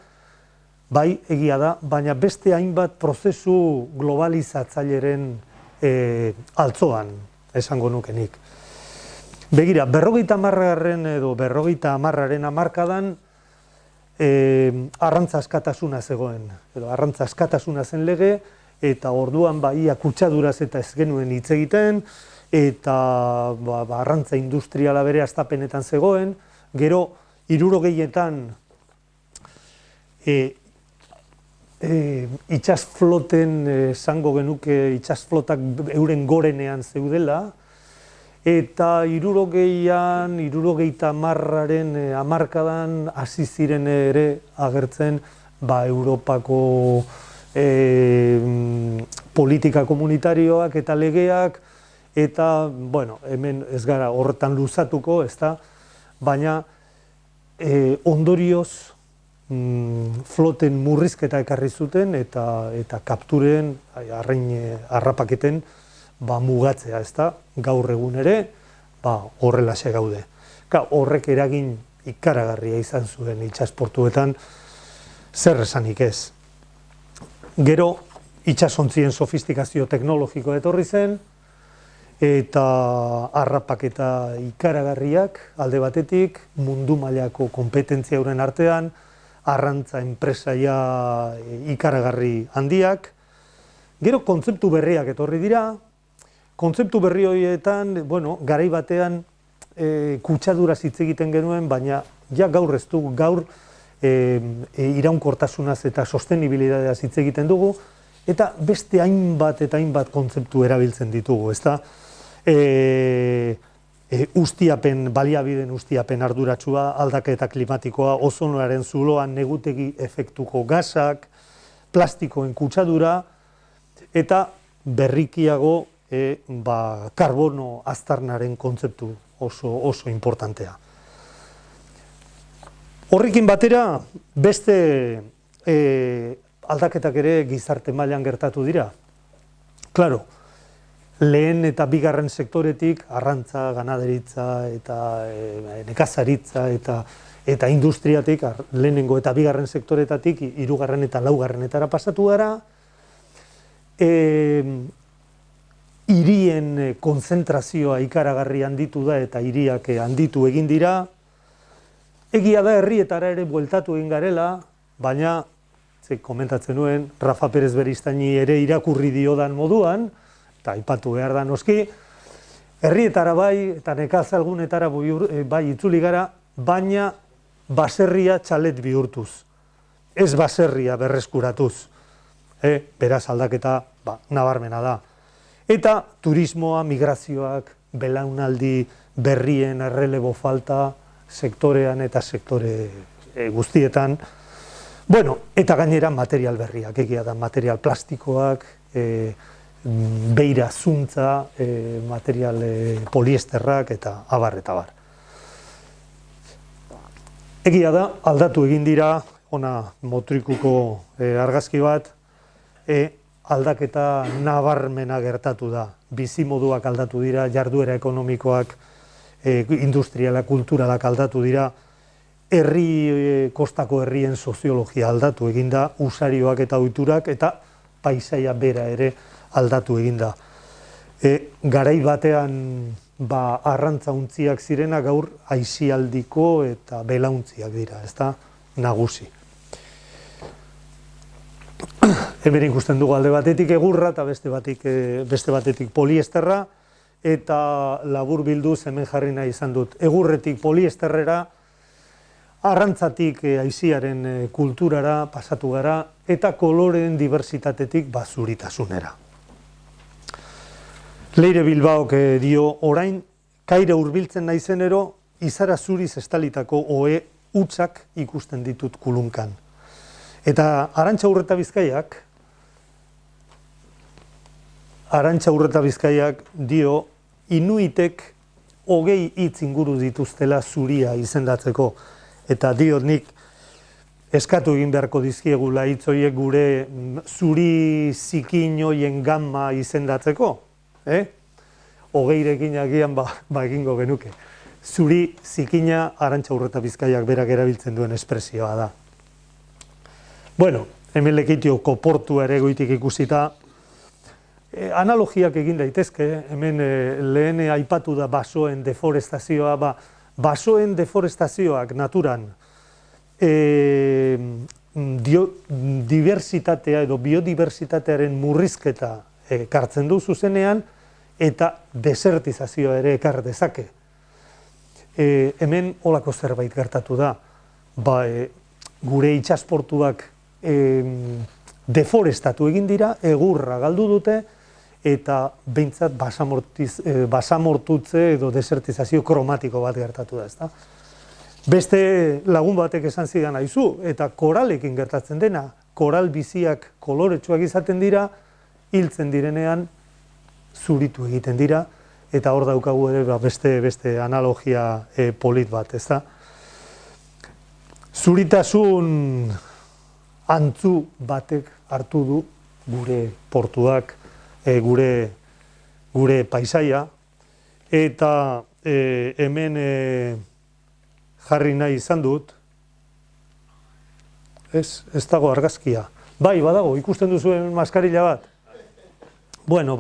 bai, egia da, baina beste hainbat prozesu globalizatzaileren altzoan, esango nukenik. Begira, 50. edo 50. hamarkadan arrantza askatasuna zegoen, edo arrantza askatasuna zen lege, eta orduan ia kutsaduraz eta ez genuen hitz egiten, eta arrantza industriala bere hastapenetan zegoen, gero 60etan itsasfloten esango genuke itsasflotak euren gorenean zeudela, eta 60an, 70aren hamarkadan hasi ziren ere agertzen Europako politika komunitarioak eta legeak, eta, bueno, hemen ez gara horretan luzatuko, ezta, baina ondorioz floten murrizketa ekarri zuten eta kapturen, harrapaketen mugatzea, ezta, gaur egun ere, horrelaxe gaude. Horrek eragin ikaragarria izan zuen itsasportuetan, zer esanik ez. Gero, itsasontzien sofistikazio teknologikoa etorri zen, eta harrapaketa ikaragarriak alde batetik, mundu mailako konpetentzia euren artean, arrantza enpresaia ikaragarri handiak, gero kontzeptu berriak etorri dira, kontzeptu berri horietan, garai batean kutsaduraz hitz egiten genuen, baina gaur ez dugu, gaur iraunkortasunaz eta sostenibilidadeaz hitz egiten dugu, eta beste hainbat eta hainbat kontzeptu erabiltzen ditugu, ezta? Ustiapen, baliabideen ustiapen arduratsua, aldaketa klimatikoa, ozonoaren zuloan negutegi efektuko gasak, plastikoen kutsadura, eta berrikiago karbono aztarnaren kontzeptu oso importantea. Horrekin batera, beste aldaketak ere gizarte mailan gertatu dira. Claro, lehen eta bigarren sektoretik, arrantza, ganaderitza eta nekazaritza eta industriatik, lehenengo eta bigarren sektoretatik, 3. eta 4. pasatu gara, hirien konzentrazioa ikaragarri handitu da eta hiriak handitu egin dira. Egia da herrietara ere bueltatu egin garela, baina, komentatzen nuen, Rafa Perez Beristaini ere irakurri diodan moduan, eta aipatu behar da noski, herrietara bai eta nekazalgunetara bai itzuli gara, baina baserria txalet bihurtuz. Ez baserria berreskuratuz. Beraz aldaketa nabarmena da. Eta turismoa, migrazioak, belaunaldi berrien errelebo falta sektorean eta sektore guztietan. Eta gainera material berriak, egia da, material plastikoak, beira zuntza, material poliesterrak eta abar eta abar. Egia da, aldatu egin dira, ona motrikuko argazki bat, aldaketa nabarmena gertatu da. Bizimoduak aldatu dira, jarduera ekonomikoak, industriala, kulturalak aldatu dira, kostako herrien soziologia aldatu eginda, usarioak eta ohiturak eta paisaia bera ere aldatu eginda. Garai batean arrantza-untziak zirena gaur aisialdiko eta belauntziak dira, ez da nagusi. Hemen ikusten dugu alde batetik egurra eta beste batetik poliesterra, eta labur bilduz hemen jarri nahi izan dut. Egurretik poliesterrera, arrantzatik aisiaren kulturara pasatu gara, eta koloreen diversitatetik zuritasunera. Leire Bilbaok dio orain, kaire hurbiltzen naizenero, izara zuriz estalitako ohe hutsak ikusten ditut kulunkan. Eta Arantxa Urreta Bizkaiak dio, inuitek 20 hitz inguru dituztela zuria izendatzeko. Eta dio nik eskatu egin beharko dizkiegula hitz horiek gure zuri zikin hoien gamma izendatzeko. 20rekin agian egingo genuke. zuri zikina Arantxa Urreta Bizkaiak berak erabiltzen duen espresioa da. Bueno, hemen Lekeitioko portua ere goitik ikusita, analogiak egin daitezke, hemen lehen aipatu da basoen deforestazioa, basoen deforestazioak naturan diversitatea edo biodiversitatearen murrizketa ekartzen du zuzenean, eta desertizazioa ere ekar dezake. Hemen holako zerbait gertatu da, gure itxasportuak deforestatu egin dira, egurra galdu dute, eta behintzat basamortutze edo desertizazio kromatiko bat gertatu da, ezta? Beste lagun batek esan zidan aizu, eta koralekin gertatzen dena, koral biziak koloretsuak izaten dira, hiltzen direnean zuritu egiten dira, eta hor daukagu ere beste analogia polit bat, ezta? Zuritasun antzu batek hartu du gure portuak, gure paisaia, eta hemen jarri nahi izan dut, ez dago argazkia. Bai, badago, ikusten duzuen maskarilla bat. Bueno,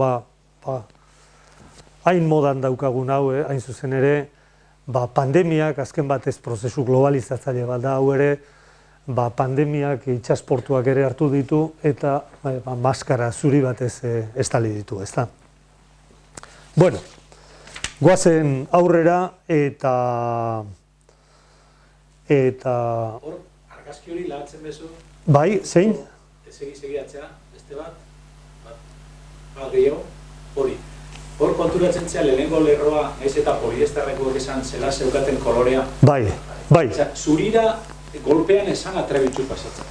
hain modan daukagun hau, hain zuzen ere, pandemiak, azken batez prozesu globalizatzaile bat da hau ere, pandemiak itxasportuak ere hartu ditu, eta maskara zuri batez estali ditu, ezta? Bueno, goazen aurrera, eta... Hor, argazki hori lahatzen bezu? Bai, zein? Segi atzea, beste bat gehiago, hori. Hor konturatzen zea lehenengo lerroa, ez eta poliesterreko esan zela zeukaten kolorea. Bai. Zurira golpean esan atrebitzu pasatzen.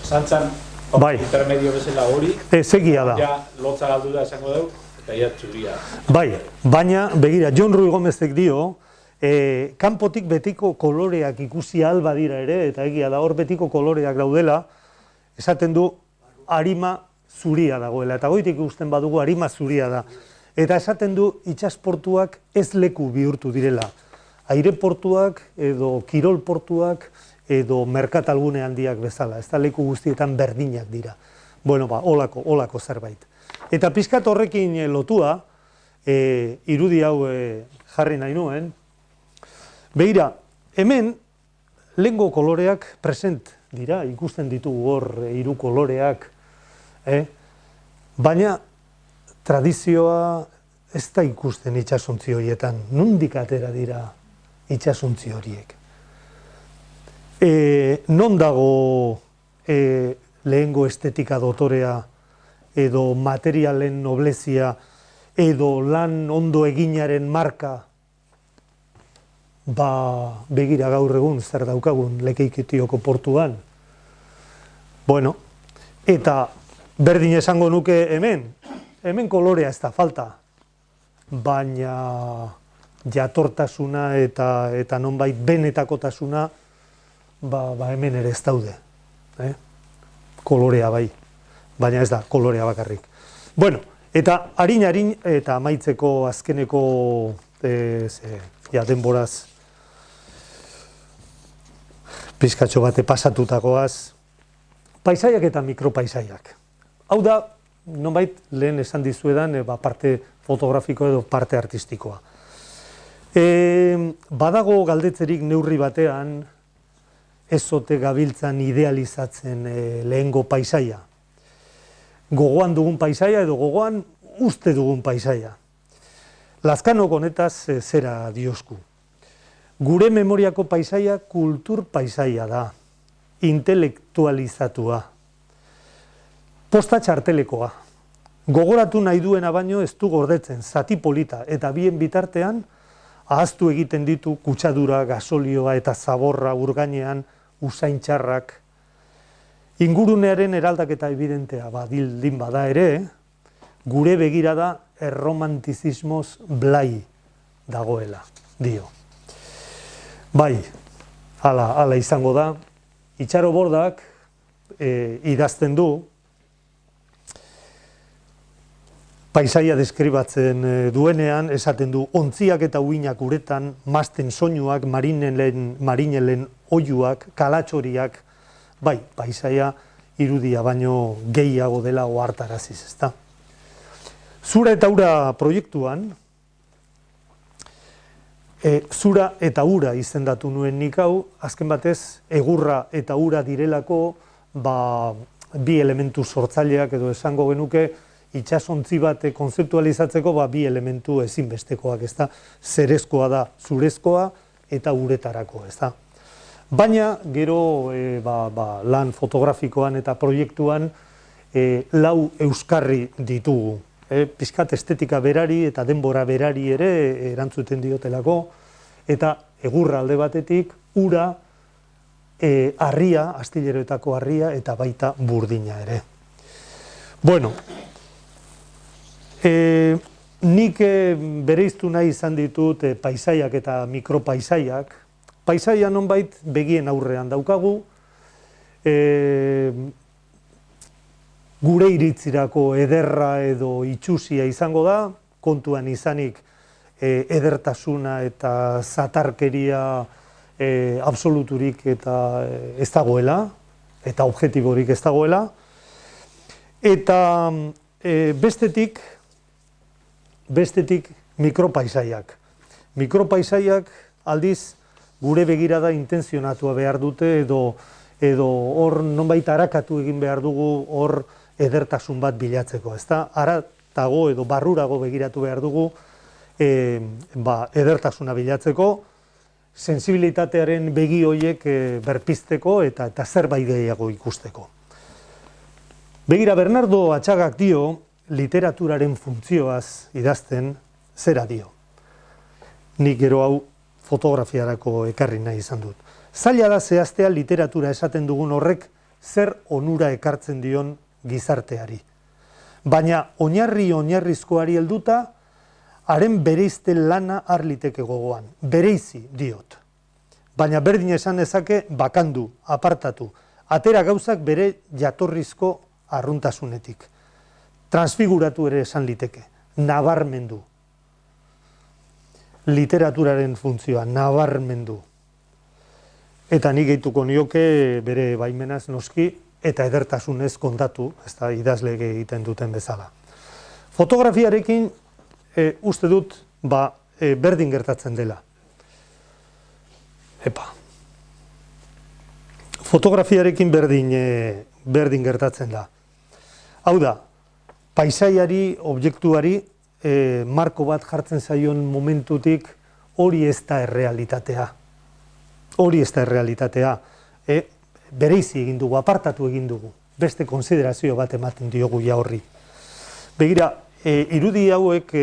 Zantzan, intermedio bezala hori, egia da. Ja, lotza galdu da esango dugu, eta ja zuria. Bai, baina, begira, Jon Rui Gomezek dio, kanpotik betiko koloreak ikusi alba dira ere, eta egia da hor betiko koloreak daudela, esaten du arima zuria dagoela, eta goitik ikusten badugu arima zuria da. Eta esaten du itxasportuak ez leku bihurtu direla. Aireportuak edo kirolportuak edo merkatalgune handiak bezala, ez da leku guztietan berdinak dira. Bueno, holako zerbait. Eta pixkat horrekin lotua, irudi hau jarri nahi nuen, begira, hemen lehengo koloreak present dira, ikusten ditugu hor hiru koloreak, baina tradizioa ez da ikusten itxasuntzi horietan, nondik atera dira itxasuntzi horiek. Non dago lehengo estetika dotorea, edo materialen noblezia, edo lan ondo eginaren marka, begira gaur egun zer daukagun Lekeitioko portuan. Bueno, eta berdin esango nuke hemen kolorea ez da falta, baina jatortasuna eta nonbait benetakotasuna hemen ere ez daude. Kolorea bai, baina ez da kolorea bakarrik. Bueno, eta harin eta amaitzeko azkeneko denboraz pizkatxo bate pasatutakoaz, paisaiak eta mikropaisaiak. Hau da, nonbait lehen esan dizuedan, parte fotografiko edo parte artistikoa. Badago galdetzerik neurri batean, ez ote gabiltzan idealizatzen lehengo paisaia. Gogoan dugun paisaia edo gogoan uste dugun paisaia. Lazkanok honetaz zera diosku. Gure memoriako paisaia kultur paisaia da, intelektualizatua. Posta txartelekoa. Gogoratu nahi duena baino ez du gordetzen, zati polita, eta bien bitartean, ahaztu egiten ditu kutsadura, gasolioa eta zaborra urgainean, usaintxarrak. Ingurunearen eraldaketa evidentea badildin bada ere, gure begirada erromantizismoz blai dagoela, dio. Bai, hala izango da, Itxaro Bordak idazten du, paisaia deskribatzen duenean, esaten du, ontziak eta uinak uretan, mazten soinuak, marinelen oiuak, kalatxoriak, bai, paisaia irudia baino gehiago dela ohartaraziz, ezta. Zura eta ura proiektuan, zura eta ura izendatu nuen nik hau, azken batez, egurra eta ura direlako, bi elementu sortzaileak edo esango genuke, itsasontzi bat konzeptualizatzeko bi elementu ezinbestekoak, ezta? Zerezkoa da zurezkoa eta uretarako, ezta? Baina, gero lan fotografikoan eta proiektuan lau euskarri ditugu. Pixkat estetika berari eta denbora berari ere erantzuten diotelako, eta egurra alde batetik, ura, harria, astilleroetako harria, eta baita burdina ere. Bueno, nik bereiztu nahi izan ditut paisaiak eta mikropaisaiak. Paisaia nonbait begien aurrean daukagu, gure iritzirako ederra edo itxusia izango da, kontuan izanik edertasuna eta zatarkeria absoluturik eta ez dagoela, eta objektiborik ez dagoela, eta bestetik mikropaisaiak. Mikropaisaiak aldiz gure begirada intenzionatua behar dute edo hor nonbait arakatu egin behar dugu hor edertasun bat bilatzeko, ezta? Haratago edo barrurago begiratu behar dugu edertasuna bilatzeko, sensibilitatearen begi horiek berpizteko eta zerbait gehiago ikusteko. Begira, Bernardo Atxagak dio, literaturaren funtzioaz idazten zera dio. Nik gero hau fotografiarako ekarri nahi izan dut. Zaila da zehaztea literatura esaten dugun horrek zer onura ekartzen dion gizarteari. Baina oinarrizkoari helduta, haren bereizte lana har liteke gogoan. Bereizi diot. Baina berdin esan dezake bakandu, apartatu, atera gauzak bere jatorrizko arruntasunetik. Transfiguratu ere esan liteke, nabarmendu. Literaturaren funtzioa, nabarmendu. Eta nik gehituko nioke bere baimenaz noski, eta edertasunez kontatu, ez da idazle egiten duten bezala. Fotografiarekin uste dut berdin gertatzen dela. Fotografiarekin berdin gertatzen da. Hau da, paisaiari, objektuari, marko bat jartzen zaion momentutik hori ez da errealitatea. Hori ez da errealitatea. Bereizi egin dugu, apartatu egin dugu. Beste konsiderazio bat ematen diogu ja horri. Begira, irudi hauek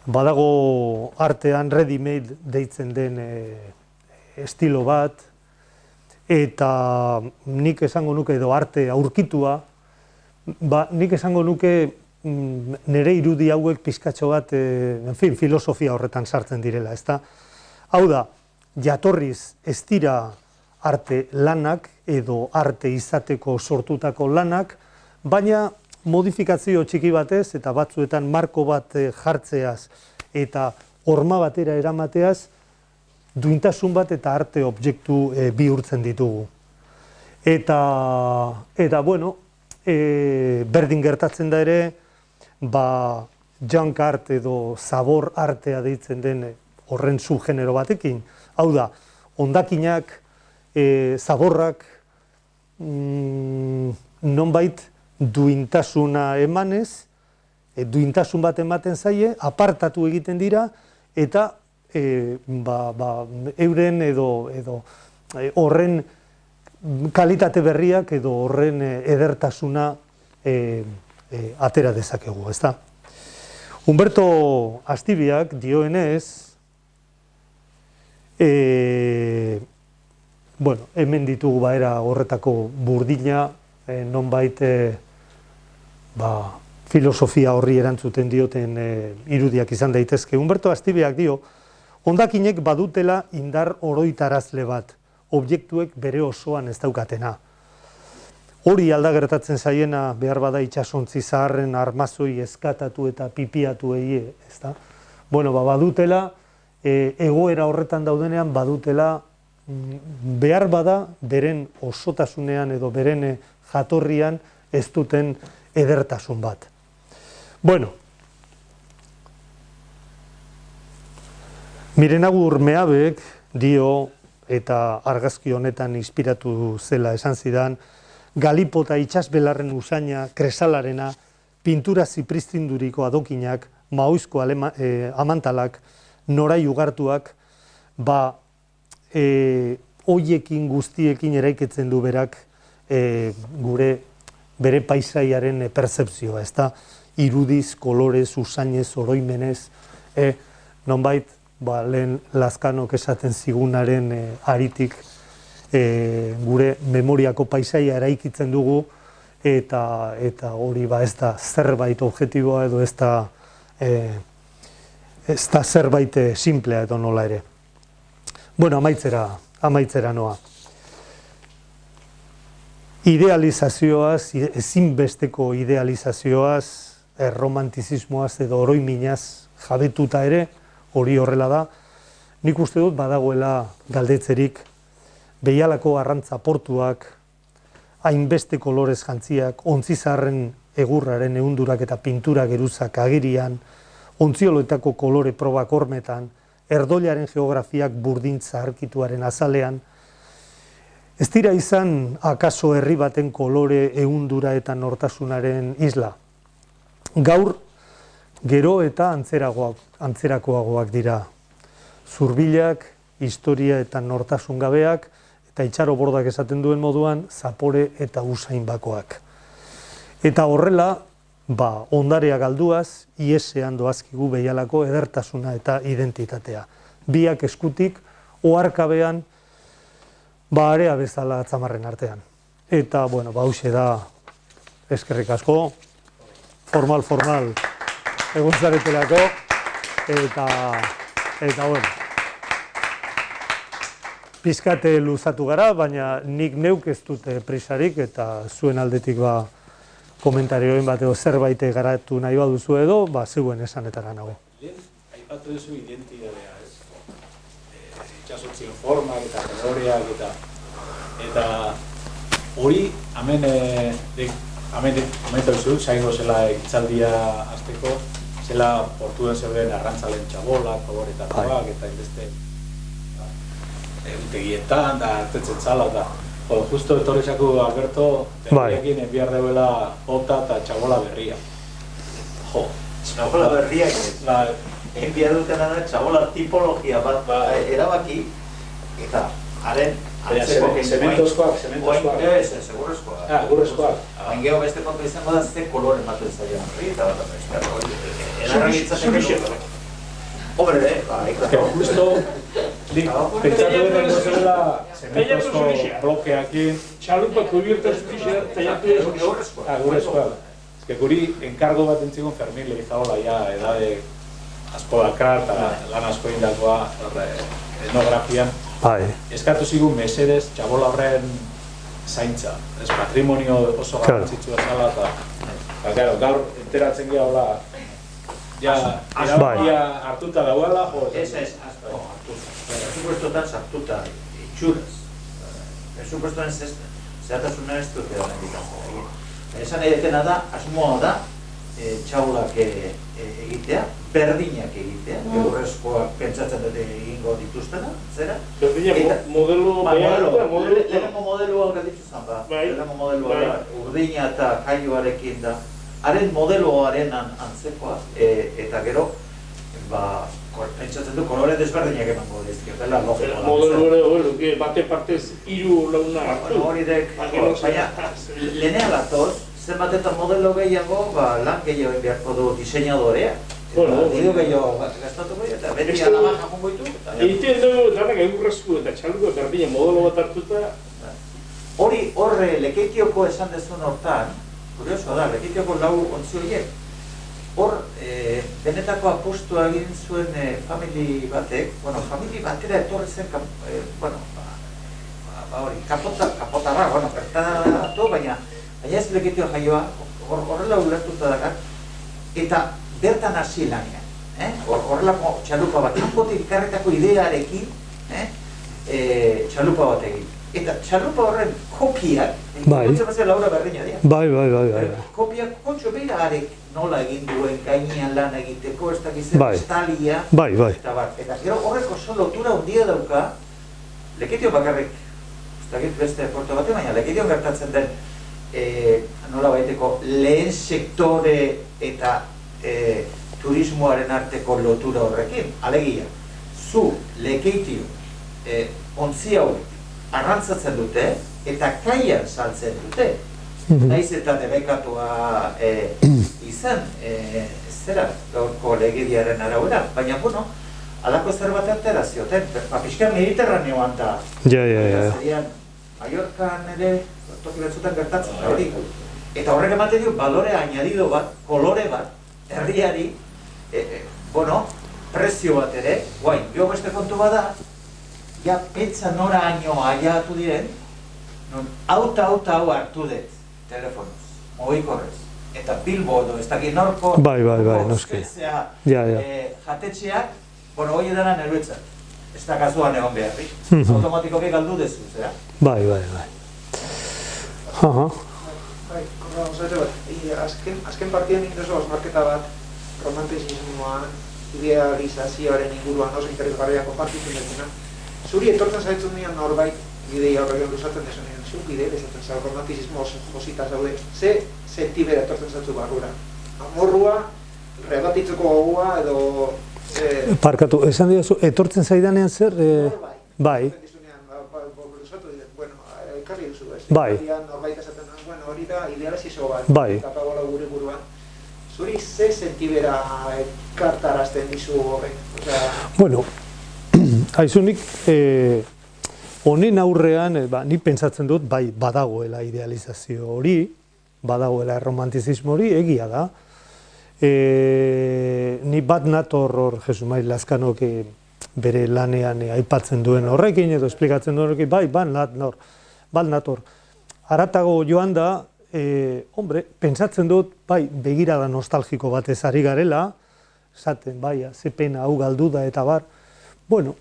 badago artean ready-made deitzen den estilo bat, eta nik esango nuke edo arte aurkitua, nik esango nuke nire irudi hauek pizkatxo bat, filosofia horretan sartzen direla, ezta? Hau da, jatorriz ez dira arte lanak edo arte izateko sortutako lanak, baina modifikazio txiki batez eta batzuetan marko bat jartzeaz eta horma batera eramateaz, duintasun bat eta arte objektu bihurtzen ditugu. Eta bueno, berdin gertatzen da ere, junk art edo zabor artea deitzen den horren subgenero batekin. Hau da, hondakinak, zaborrak, nonbait duintasuna emanez, duintasun bat ematen zaie, apartatu egiten dira, eta euren edo horren kalitate berriak edo horren edertasuna atera dezakegu, ezta? Humberto Astibiak dioenez, hemen ditugu baera horretako burdina, nonbait filosofia horri erantzuten dioten irudiak izan daitezke. Humberto Astibiak dio, hondakinek badutela indar oroitarazle bat, objektuek bere osoan ez daukatena. Hori alda gertatzen zaiena behar bada itsasontzi zaharren armazoi eskatatu eta pipiatu egie, ezta? Bueno, badutela, egoera horretan daudenean badutela behar bada beren osotasunean edo beren jatorrian ez duten edertasun bat. Bueno, Mirenagur Meabek dio, eta argazki honetan inspiratu zela esan zidan, Galipota itsasbelarren usaina, kresalarena, pintura zipristinduriko adokinak, maoizko amantalak, norai ugartuak, hoiekin guztiekin eraikitzen du berak bere paisaiaren pertzepzioa, ezta? Irudiz, kolorez, usainez, oroimenez, nonbait, lehen Lazkanok esaten zigunaren aritik gure memoriako paisaia eraikitzen dugu, eta hori ez da zerbait objektiboa edo ez da zerbait simplea edo nola ere. Bueno, amaitzera noa. Idealizazioaz, ezinbesteko idealizazioaz, romantizismoaz edo oroiminaz jabetuta ere, hori horrela da, nik uste dut badagoela galdetzerik, Behialako arrantza portuak, hainbeste kolorez jantziak, ontzizarren egurraren ehundurak eta pintura geruzak agirian, ontzioloetako kolore probak hormetan, erdoilaren geografiak burdintza arkituaren azalean, ez dira izan akaso herri baten kolore ehundura eta nortasunaren isla. Gaur, gero eta antzerakoagoak dira. Zurbilak, historia eta nortasun gabeak, eta itxaro bordak esaten duen moduan, zapore eta usain bakoak. Eta horrela, ondarea galduaz, iesean doazkigu Behialako edertasuna eta identitatea. Biak eskutik, oharkabean, area bezala atzamarren artean. Eta, hauxe da, eskerrik asko, formal, egun zaretelako, eta pizkate luzatu gara, baina nik neuk ez dute prisarik, eta zuen aldetik komentarioen bat edo zerbait garatu nahi baduzu edo, zeuen esanetara nago. Aipatu duzu identitatea, ez? Itxasotzien formak eta koloriak eta hori, hemen komentatu zu, zaingo zela itzaldia azteko, zela portuen zeuden arrantzalen txabolak, favoretakoak eta inbeste eutegietan, da hartetzen zala, eta justo etorrizako Alberto berriekin enbiar deuela bota eta txabola berria. Txabola berria, enbiar dutena da txabola tipologia bat erabaki, eta haren Zementozkoak. Segurrezkoak. Gurrezkoak. Hain geho beste kontu izango da ze kolore ematen zaioan horri, eta bat Hombre, justo pentsatu denen gozela zementozko blokeakin Txalupa kubierta zuzia, taiatu gurrezkoak. Guri enkargo bat entzigun Fermin Leizaola edade asko dakar eta lan asko indakoa etnografian. Eskatu zigun mesedez txabola horren zaintza. Ez patrimonio oso garrantzitsua zala eta gaur enteratzen gira hola erabakia hartuta dauela. Ez, presupuestotan sartuta itxuraz. Presupuestoan zehatasunea ez dute da egiten. Esan edetena da, asmoa da, txabolak egitea, berdinak egitea, eurrezkoak pentsatzen dute egingo dituztena, zera? Berdinak modelo lehenengo modeloa galditu zen, lehenengo modeloa da, urdina eta kaioarekin da, haren modeloaren antzekoa, eta gero, pentsatzen du kolore desberdinak emango dizkio, dela logikoa da. Modelo bate partez hiru launa hartu. Hori dek, baina lehenea latoz, zenbat eta modelo gehiago, lan gehiago beharko du diseinadorea. Diru gehiago gastatuko eta beti alaba jakungo ditu. Egiten dugu, danak egurrezko eta txaluko berdina modelo bat hartuta. Horre Lekeitioko esan dezun hortan, kuriosoa da, Lekeitioko lau ontzi horiek, hor, benetako apostua egin zuen famili batek, famili batera etorri zen, kapotarra, bertan baina baina ez leketio jaioa, horrela ulertuta dakar, eta bertan hasi lanean. Horrelako txalupa bat, kanpotik ekarritako idearekin, txalupa bat egin. Eta txalupa horren kopiak, kontxe bazea Laura berdina dira. Bai. Kopiak kontxo beira arek nola egin duen gainean lan egiteko, ez dakizen estalia. Bai. Eta gero horreko oso lotura handia dauka, leketio bakarrik, ez dakit beste porto bate, baina leketio gertatzen den nola baiteko lehen sektore eta turismoaren arteko lotura horrekin. Alegia, zu lekeitio ontzi hauek arrantzatzen dute eta kaian saltzen dute. Naiz eta debekatua izan, zera, gaurko legediaren arabera, baina, bueno, alako zer bat ertera zioten, pixkan mediterraneoan da. Zerian, Mallorcan ere, toki batzutan gertatzen da hori. Eta horrek ematen dio, balore añadido bat, kolore bat, herriari, prezio bat ere, guain, jo beste kontu bada, ja petza nora haino aiatu diren, non hau hartu dut, telefonoz, mogikorrez, eta Bilbo edo ez dakit norko, noski. Jatetxeak, hori dena neruetzat, ez da kasuan egon beharrik, automatikoki galdu dezu, zera? Bai. Azken partidan ingreso osmarketa bat, romantizismoa, idealizazioaren inguruan oso interesgarria konpartitzen dutena. Zuri etortzen zaitzun nian norbait, ideia horregan luzatzen desunean, zuk ide, esaten zau, romantizismo osita zaude, ze sentibera etortzen zaitzu barrura. Amorrua, rebatitzeko gogua edo... Parkatu, esan dira etortzen zaidanean zer? Bai. Ekarri duzu, ez? Bai. Norbait esaten, hori da idealizazio bat, bai. Kapagola gure buruan. Zuri ze sentibera kartarazten dizu horrek? Bueno, haizunik, honen aurrean, ni pentsatzen dut, bai, badagoela idealizazio hori, badagoela romantizismo hori, egia da. Ni bat nator hor, Jesu Mari Lazkanok bere lanean aipatzen duen horrekin, edo esplikatzen duen horrekin, bai, bat nator. Haratago joan da, pentsatzen dut, bai, begirada nostalgiko batez ari garela, esaten, bai, ze pena hau galdu da eta bar, bueno,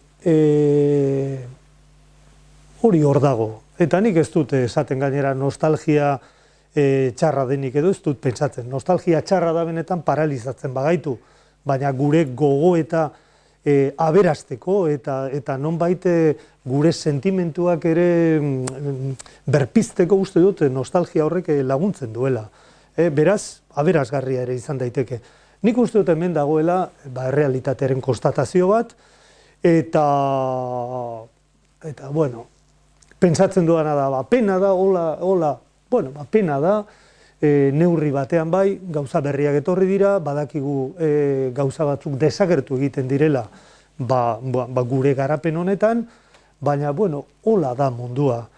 hori hor dago. Eta nik ez dut esaten gainera nostalgia txarra denik edo, ez dut pentsatzen. Nostalgia txarra da benetan paralizatzen bagaitu, baina gure gogo eta aberasteko eta nonbait gure sentimentuak ere berpizteko uste dut nostalgia horrek laguntzen duela. Beraz, aberasgarria ere izan daiteke. Nik uste dut hemen dagoela errealitatearen konstatazio bat, eta bueno, pentsatzen duana da, pena da, pena da, neurri batean bai, gauza berriak etorri dira, badakigu gauza batzuk desagertu egiten direla gure garapen honetan, baina, bueno, hola da mundua.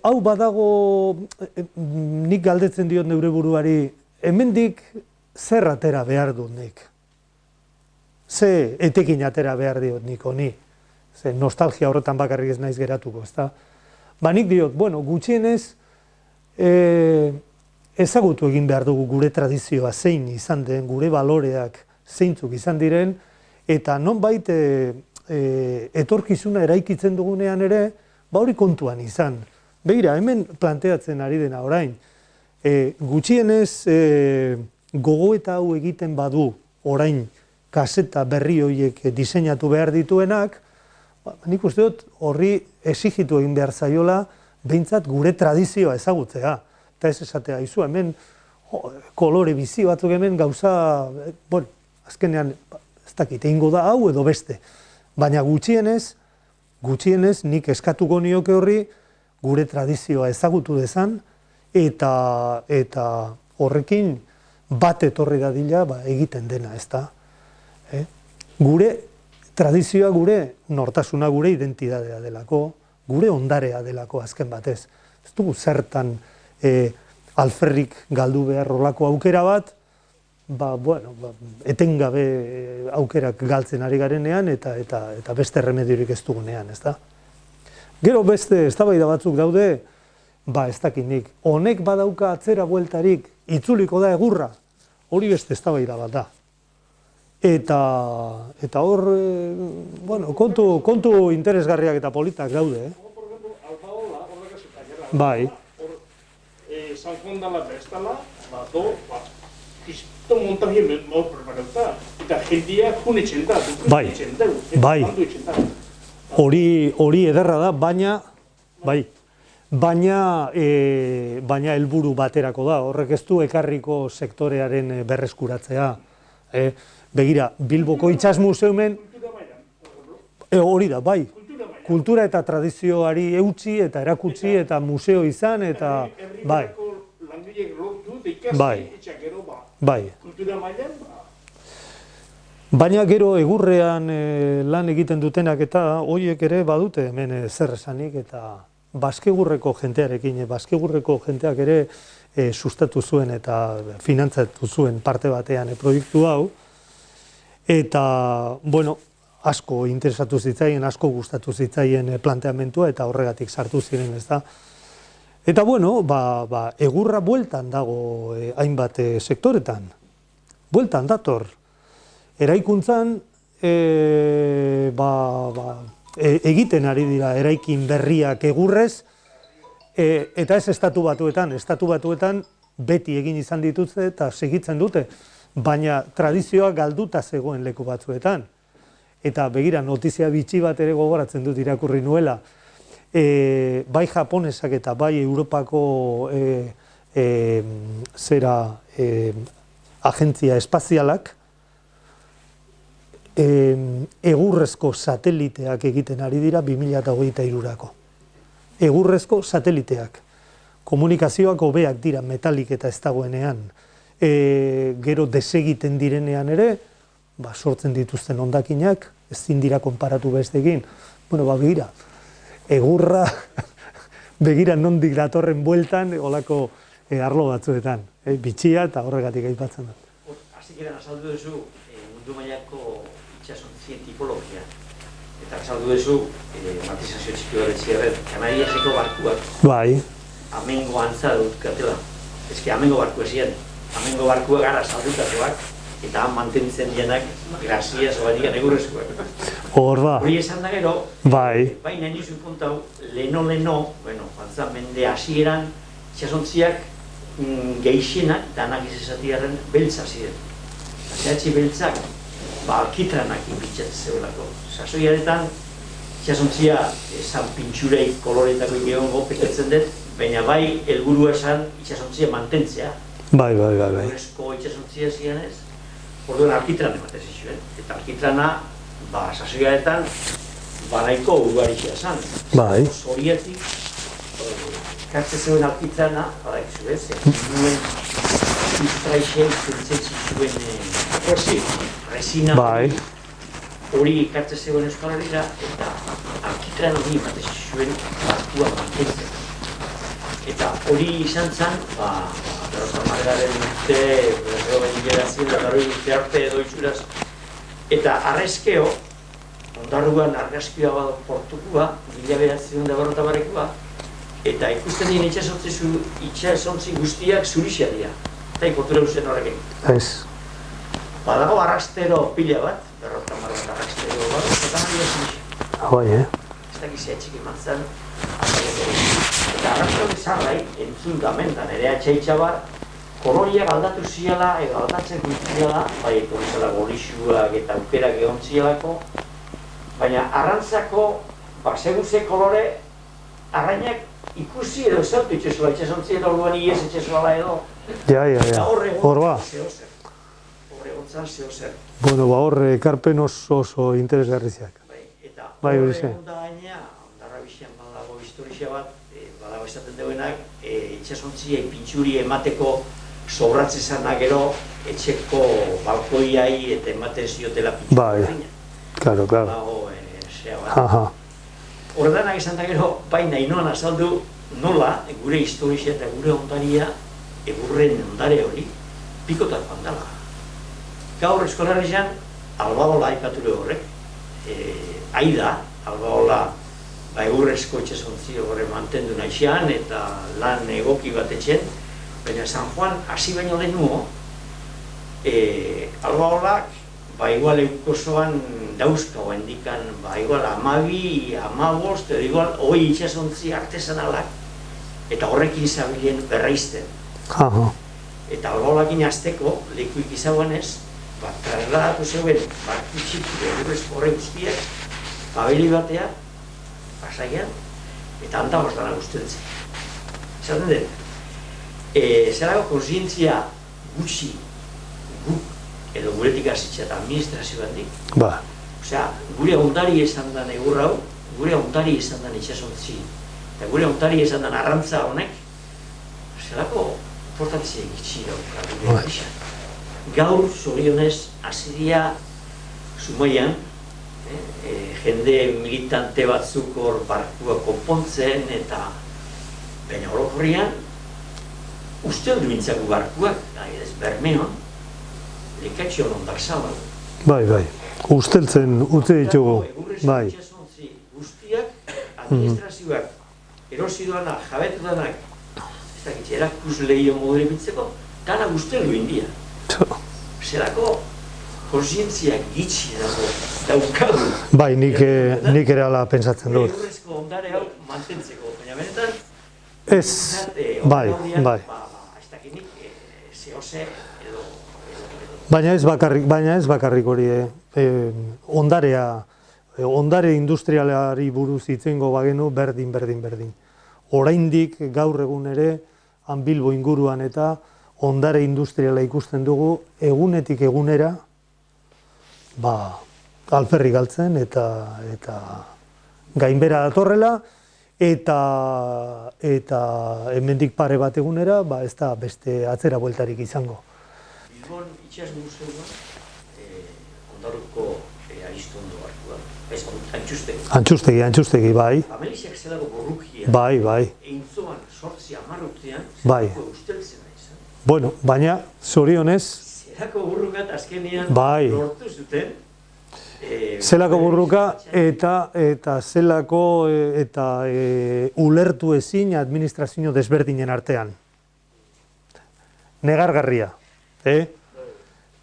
Hau badago, nik galdetzen diot neure buruari, hemendik zer atera behar dut nik? Ze etekin atera behar diot nik honi? Ze nostalgia horretan bakarrik ez naiz geratuko, ezta? Ba nik diot, bueno, gutxienez, ezagutu egin behar dugu gure tradizioa zein izan den, gure baloreak zeintzuk izan diren, eta nonbait etorkizuna eraikitzen dugunean ere, hori kontuan izan. Begira, hemen planteatzen ari dena orain, gutxienez gogoeta hau egiten badu orain kaseta berri horiek diseinatu behar dituenak, nik uste dut horri exigitu egin behar zaiola behintzat gure tradizioa ezagutzea. Eta ez esatea, izu hemen kolore bizi batzuk hemen gauza, bueno, azkenean ez dakit egingo da hau edo beste. Baina gutxienez nik eskatuko nioke horri gure tradizioa ezagutu dezan eta horrekin bat etorri dadila egiten dena, ezta? Gure tradizioa, gure nortasuna, gure identitatea delako, gure ondarea delako azken batez. Ez dugu zertan alferrik galdu behar rolako aukera bat, etengabe aukerak galtzen ari garenean eta beste remediorik ez dugunean, ezta? Gero beste eztabaida batzuk daude, Ba, ez dakit nik. Honek badauka atzera bueltarik, itzuliko da egurra, hori beste eztabaida bat da. Eta hor, bueno, kontu interesgarriak eta politak daude, Por ejemplo, Alfaola, horrek ez eta Bai. San Juan dela eta ez dela, Cristo montaje hor preparauta. Eta jendia junetzen da, Bai. Hori ederra da, baina helburu baterako da, horrek ez du ekarriko sektorearen berreskuratzea. Begira, Bilboko Itsas Museumen, hori da, bai, kultura eta tradizioari eutxi eta erakutsi eta museo izan, eta bai. Langileek lortu, ikasi etxak gero, kultura mailan, Baina gero egurrean lan egiten dutenak eta horiek ere badute hemen zer esanik, eta Baskegurreko jentearekin, Baskegurreko jenteak ere sustatu zuen eta finantzatu zuen parte batean proiektu hau, eta, bueno, asko interesatu zitzaien, asko gustatu zitzaien planteamentua eta horregatik sartu ziren, ez da. Eta, bueno, egurra bueltan dago hainbat sektoretan, bueltan dator. Eraikuntzan, egiten ari dira eraikin berriak egurrez, eta ez estatu batuetan beti egin izan dituzte eta segitzen dute, baina tradizioa galduta zegoen leku batzuetan. Eta begira, notizia bitxi bat ere gogoratzen dut irakurri nuela, bai japonesak eta bai Europako agentzia espazialak, egurrezko sateliteak egiten ari dira 2023-rako. Egurrezko sateliteak. Komunikazioak hobeak dira metalik eta ez dagoenean. Gero desegiten direnean ere, sortzen dituzten hondakinak, ezin dira konparatu besteekin. Bueno, begira, egurra begira nondik datorren bueltan, olako arlo batzuetan. Bitxia eta horregatik aipatzen da. Hasieran azaldu duzu mundu mailako itsasontzien tipologia. Eta azaldu duzu matizazio txiki horretziaren Kanariaseko barkuak. Bai. Amengo antza dut gatela. Eski amengo barku ezien. Amengo barkuak gara saldutatuak eta han mantentzen dienak grazia zabadikan egurrezkoak. Hor da. Hori esan da gero, bai. Baina nizu kontau, leno, bueno, antza mende hasieran itsasontziak gehixenak eta anak izazatiaren beltza ziren. Zehatzi beltzak, alkitranak inbitzatzen zeulako. Sasoiaretan, itxasontzia esan pintxurei koloretako ikegongo peketzen dut, baina bai helburua esan itxasontzia mantentzea. Bai. Horrezko itxasontzia ziren ez, orduan alkitran ematen zizuen. Eta alkitrana, sasoiaretan, nahiko urugarixia esan. Bai. Zoriatik, kartze zeuen alkitrana, badakizu ez, nuen iztraixen zentzen zizuen resina hori kartze zeuen Euskal Herrira eta alkitran hori ematen zizuen barkua mantentzen. Eta hori izan zen, Berroza Margaren urte, urte arte edo itxuraz, eta arrezkeo, ondarruan argazkioa bado portukua, 1940 eta ikusten dien itxasontzi guztiak zurixia dira. Eta ikotura uzen horrekin. Ez. Badago arrastero pila bat, Berroza Margat arrastero bat, eta nahi zurixia. Bai, Ez dakizia txik eman zen, eta arrastero bezarrai, entzun damentan ere atxaitxabar, koloriak aldatu ziala, edo aldatzen guztiala, bai etorrizela golixuak eta aukerak egon zialako, baina arrantzako, segun kolore, arrainak ikusi edo zautu itxesoa, itxasontzi edo orduan ies itxesoala edo. Ja. Hor ba. Horre gontzan zehozer. Bueno, horre ekarpen oso interesgarriziak. Eta horre egon da gaina, ondarra bizian badago historia bat, badago esaten deuenak, itxasontziei pintxuri emateko sobratzen zanak gero, etxeko balkoiai eta ematen ziotela pintxuri. Bai, klaro. Badago, zea bat. Horredanak esan da gero, baina inoan azaldu nola, gure historia eta gure ondaria, egurren ondare hori, pikotak bandala. Gaur eskolarrean, Albaola aipatule horrek, Aida, Albaola egurrezko itxasontzi horre mantendu nahizean eta lan egoki bat etxen, baina San Juan hasi baino lehenuo, albaolak, igual eukosoan dauzkago hendikan, igual 12, 15, edo igual 20 itxasontzi artesanalak, eta horrekin zabilen berraizten. Eta albaolakin azteko, lekuik izagoenez, trasladatu zeuen, barku txiki egurrezko horre guztiak, kabeli batea, pasaian, eta handa bostana guztentzen. Zaten den, zerako konsientzia gutxi, edo guretik hasitza eta administrazio handik. Osea, gure ondari esan den egur hau, gure ondari esan den itxasontzi, eta gure ondari esan den arrantza honek, zerako importantzia egitzi daukar. Gaur, zorionez, Asiria Zumaian, jende militante batzuk hor barkua konpontzen eta baina orokorrian uste duintzako barkuak, ez Bermeon, lekatxo ondar zabal. Bai, usteltzen utzi ditugu. Bai. Itxasontzi guztiak, administrazioak, erosi duanak, jabetu duanak, ez dakitxe, erakus lehio modure bitzeko, dana ustel du india. Zerako konsientzia gitxi daukagu. Bai, nik ere ala pentsatzen dut. Egurrezko ondare hau mantentzeko, baina benetan, ez, bai. Ez dakinik, zehose edo... Baina ez bakarrik hori, ondare industrialari buruz itzengo bagenu berdin. Oraindik gaur egun ere, han Bilbo inguruan eta ondare industriala ikusten dugu, egunetik egunera, alferrik galtzen eta gainbera datorrela, eta hemendik pare bat egunera, ez da beste atzera bueltarik izango. Bilbon itxas museua, ondaruko Aristondo barkua, antxustegi. Antxustegi, bai. Familiak zelako borrukia. Bai. Eintzoan, 8-10 urtean, zelako usteltzen izan. Bueno, baina, zorionez... Zelako burrukat azkenean lortu zuten. Zelako burruka eta zelako ulertu ezin administrazio desberdinen artean. Negargarria.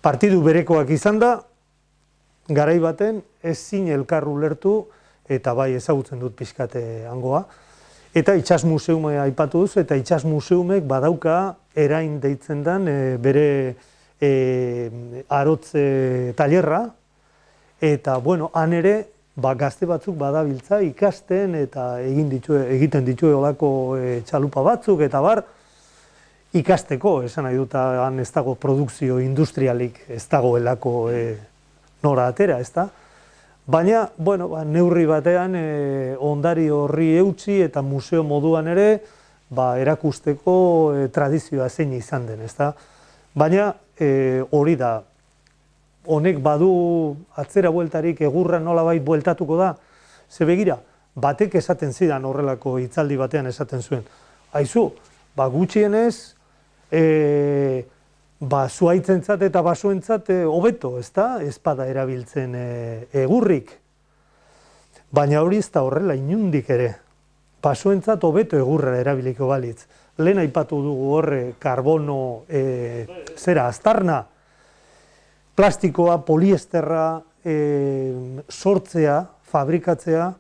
Partidu berekoak izan da, garai baten ezin elkar ulertu eta bai ezagutzen dut pixkate hangoa. Eta itxas museumea aipatu duzu, eta itxas museumek badauka erain deitzen den bere arotze tailerra, eta, bueno, han ere, gazte batzuk badabiltza ikasten eta egiten ditue olako txalupa batzuk, eta ikasteko, esan nahi dut, han ez dago produkzio industrialik ez dagoelako nora atera, ez da? Baina, bueno, neurri batean ondari horri eutsi eta museo moduan ere erakusteko tradizioa zein izan den, ez da? Baina hori da, honek badu atzera bueltarik egurra nolabait bueltatuko da, ze begira, batek esaten zidan horrelako hitzaldi batean esaten zuen. Aizu, gutxienez, zuaitzentzat eta basoentzat hobeto, ez da? Ez bada erabiltzen egurrik. Baina hori ez da horrela inundik ere. Basoentzat hobeto egurra erabiliko balitz. Lehen aipatu dugu horre karbono aztarna, plastikoa, poliesterra sortzea, fabrikatzea,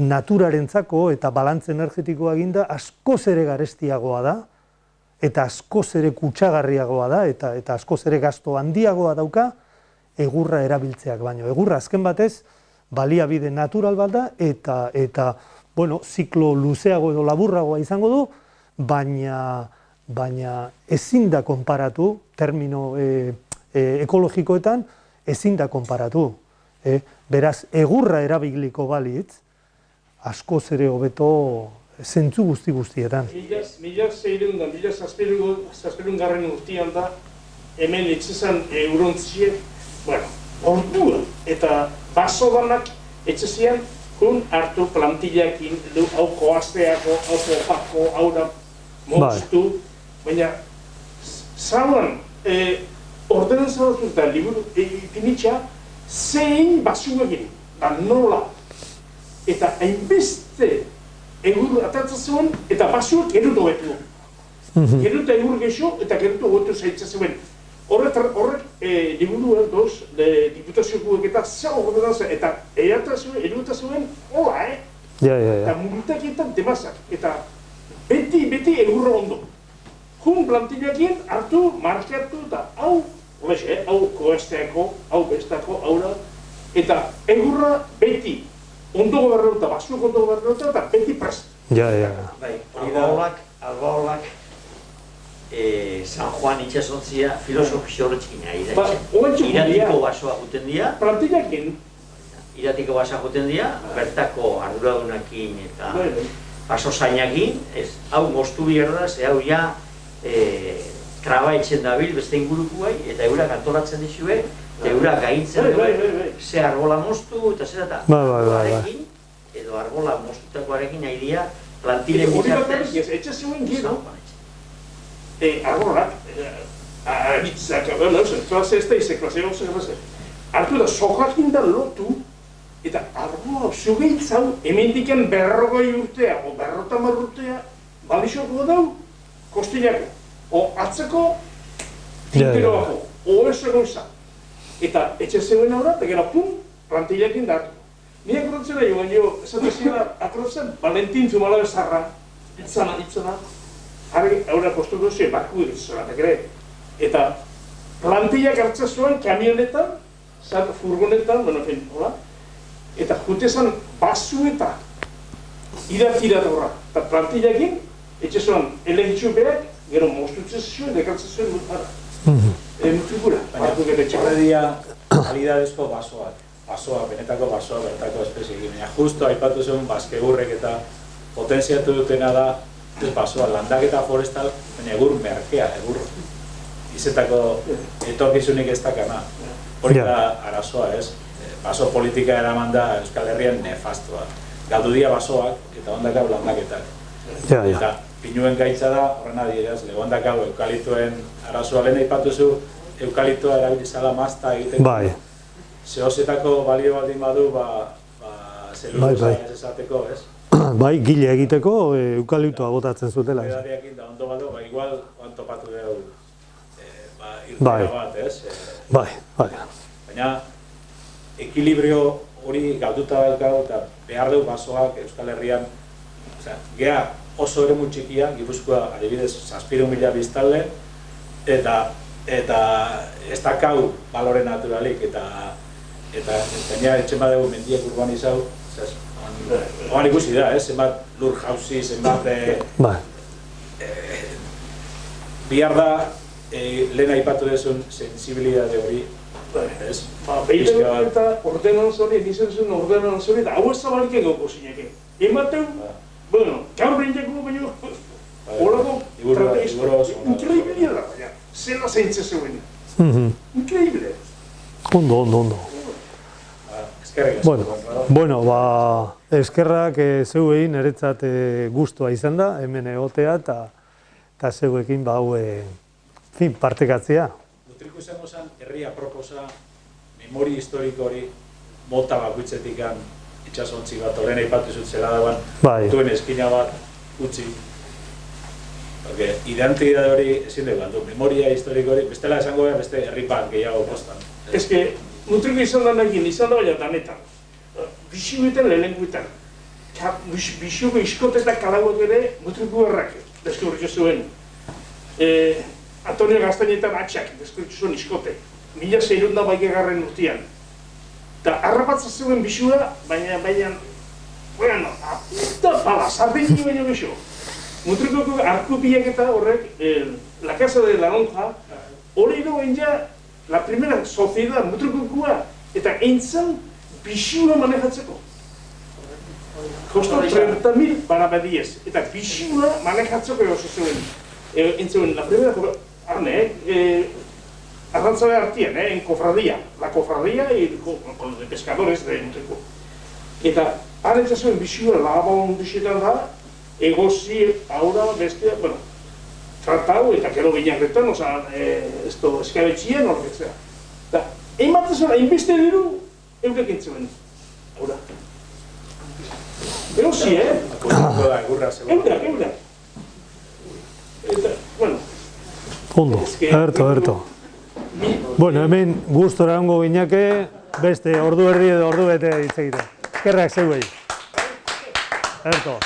naturarentzako eta balantze energetikoa eginda askoz ere garestiagoa da, eta askoz ere kutsagarriagoa da, eta askoz ere gasto handiagoa dauka egurra erabiltzeak baino. Egurra azken batez baliabide natural bat da, eta ziklo luzeago edo laburragoa izango du, baina ezin da konparatu, termino ekologikoetan, ezin da konparatu. Beraz, egurra erabiliko balitz, askoz ere hobeto zentzu guztietan. 1600 urtean da, hemen etxezan eurontziek, ordua, eta baso banak etxezian, hartu plantillakin, hau koazteako, hau opako, hau da moztu, baina zauan, ordenen zaudatu eta liburu ipinitxa, zein basu egin, nola eta hainbeste egur atatzen zuen, eta basoak gerutu betu. Gerutu egur gexo, eta gerutu gotu zaitza zuen. Horrek, liburu doz, diputazioak eta zau horretan zen, eta eruta zuen, hola, Eta multakietan temazak, eta beti egurra ondo. Jun plantillakin hartu, markatu, eta hau koesteako, hau bestako, hau da, eta egurra beti ondo gobernauta, basuk ondo gobernauta, eta beti prest. Bai, albaolak, San Juan itxasontzia filosofio horretzkina iratiko basoa juten dira. Plantillakin. Iratiko basoa juten dira, bertako arduradunakin eta baso zainakin, hau moztu bierda, ze hau ja traba etxen dabil beste inguruko bai, eta eurak antolatzen dizue, eta eurak gaintzen dugu, ze arbola moztu eta zer eta arbolarekin, edo arbola moztutakoarekin nahi dira plantilen bitartez. Etxe zuen gero, arbolak, aritzak, klase ez da izan, klase ez hartu da sojakin da lotu, eta arbola zugehitzau, hemendiken 40 urtea, o 50 urtea, balixoko dau, kostilako, o atzeko, tinteroako, o esero izan. Eta etxe zeuen aurra, eta gero pum, plantillakin da hartu. Ni akrotzera joan esatezia akrotzen, Valentin Zumalabe Zarra, itzana, aurra postuko zuen, baku egitzera, eta plantillak hartzen zuen kamionetan, furgonetan, hola, eta jutezan basu eta idatira horra. Eta plantillakin, etxe zuen elegitzu berak, gero moztutzen zuen, dekartzen zuen mutara. Mutrikura. Horre dira, kalidadezko basoak, benetako basoak, bertako espeziek. Baina justo aipatu zuen, bazkegurrek eta potentziatu dutena da, basoa, landaketa forestal, baina egur merkea, egur izetako etorkizunik ez dakana. Hori da arazoa, ez? Baso politika eraman da Euskal Herrian nefastua. Galdu dira basoak eta ondakau landaketak. Eta pinuen gaitza da, horren adieraz, ondakau eukalitoen arazoa lehen aipatu zu, eukalitoa erabilizala mazta egiteko. Zehozetako balio baldin badu, zelulosa ez esateko, ez? Bai, gile egiteko eukaliptoa botatzen zutela. Edariakin da ondo badu, igual topatu dugu irtera bat, ez? Bai. Baina, ekilibrio hori galduta daukagu eta behar dugu basoak Euskal Herrian, gea oso eremu txikia, Gipuzkoa adibidez 7.000 biztanle, eta ez dakau balore naturalik, eta gaina etxen badugu mendiek urbanizau, oan ikusi da, zenbat lur jauzi, zenbat bihar da lehen aipatu dezun sensibilidade hori. Behiteko eta ordenan zori, nizan zuen ordenan zori, eta hau ez zabalik egoko zineke. Emateu, gaur behintzeko baino, horako inkreiblia da, baina, zela zeintze zeuen. Inkreibile. Ondo. Bueno, eskerrak zeuei niretzat gustua izan da, hemen egotea, eta zeuekin partekatzea. Mutriko izango zen, herria proposa, memori historiko hori, mota bakoitzetik itxasontzi bat, horren aipatu zut zela dagoan, duen eskina bat, utzi. Identitate hori ezin dugu galdu, memoria historiko hori, bestela esango behar beste herri bat gehiago postan. Ez que, Mutriko izan da nagin, izan da baina danetan. Bixuetan lehenenguetan. Bixuko iskotetak kalagoak ere, Mutriko errak, deskurritzu zuen. Antonio Gaztainetan atxak, deskurritzu zuen iskote. 1600 urtean. Eta harrapatzen zuen bixua, baina, apunta pala, sardini baino gexo. Mutrikoko arkupiak eta horrek, la Casa de la Lonja, hori doen ja, la primera sociedad mutrikokoa, eta eintzan bixua manejatzeko. Kosto 30.000 barabadiez, eta bixua manejatzeko oso zuen. Entzuen, la primera, arrantzabe artian, en cofradía, la cofradía y con los pescadores de Mutriko. Eta, arretza zuen bixua labon dixetan da, egozi, aura, bestia, bueno, tratau eta gero gineakretan, eskabetxien horretzea. Eta, ematen zuen, hainbeste diru, eurek entzuen. Hora. Erosi, Akurriko da, egurra zegoen. Eurak. Eta, bueno. Ondo, erto. Bueno, hemen gustora hongo gineke, beste ordu erdi edo ordu bete hitz egiten. Eskerrak zeuei. Erto.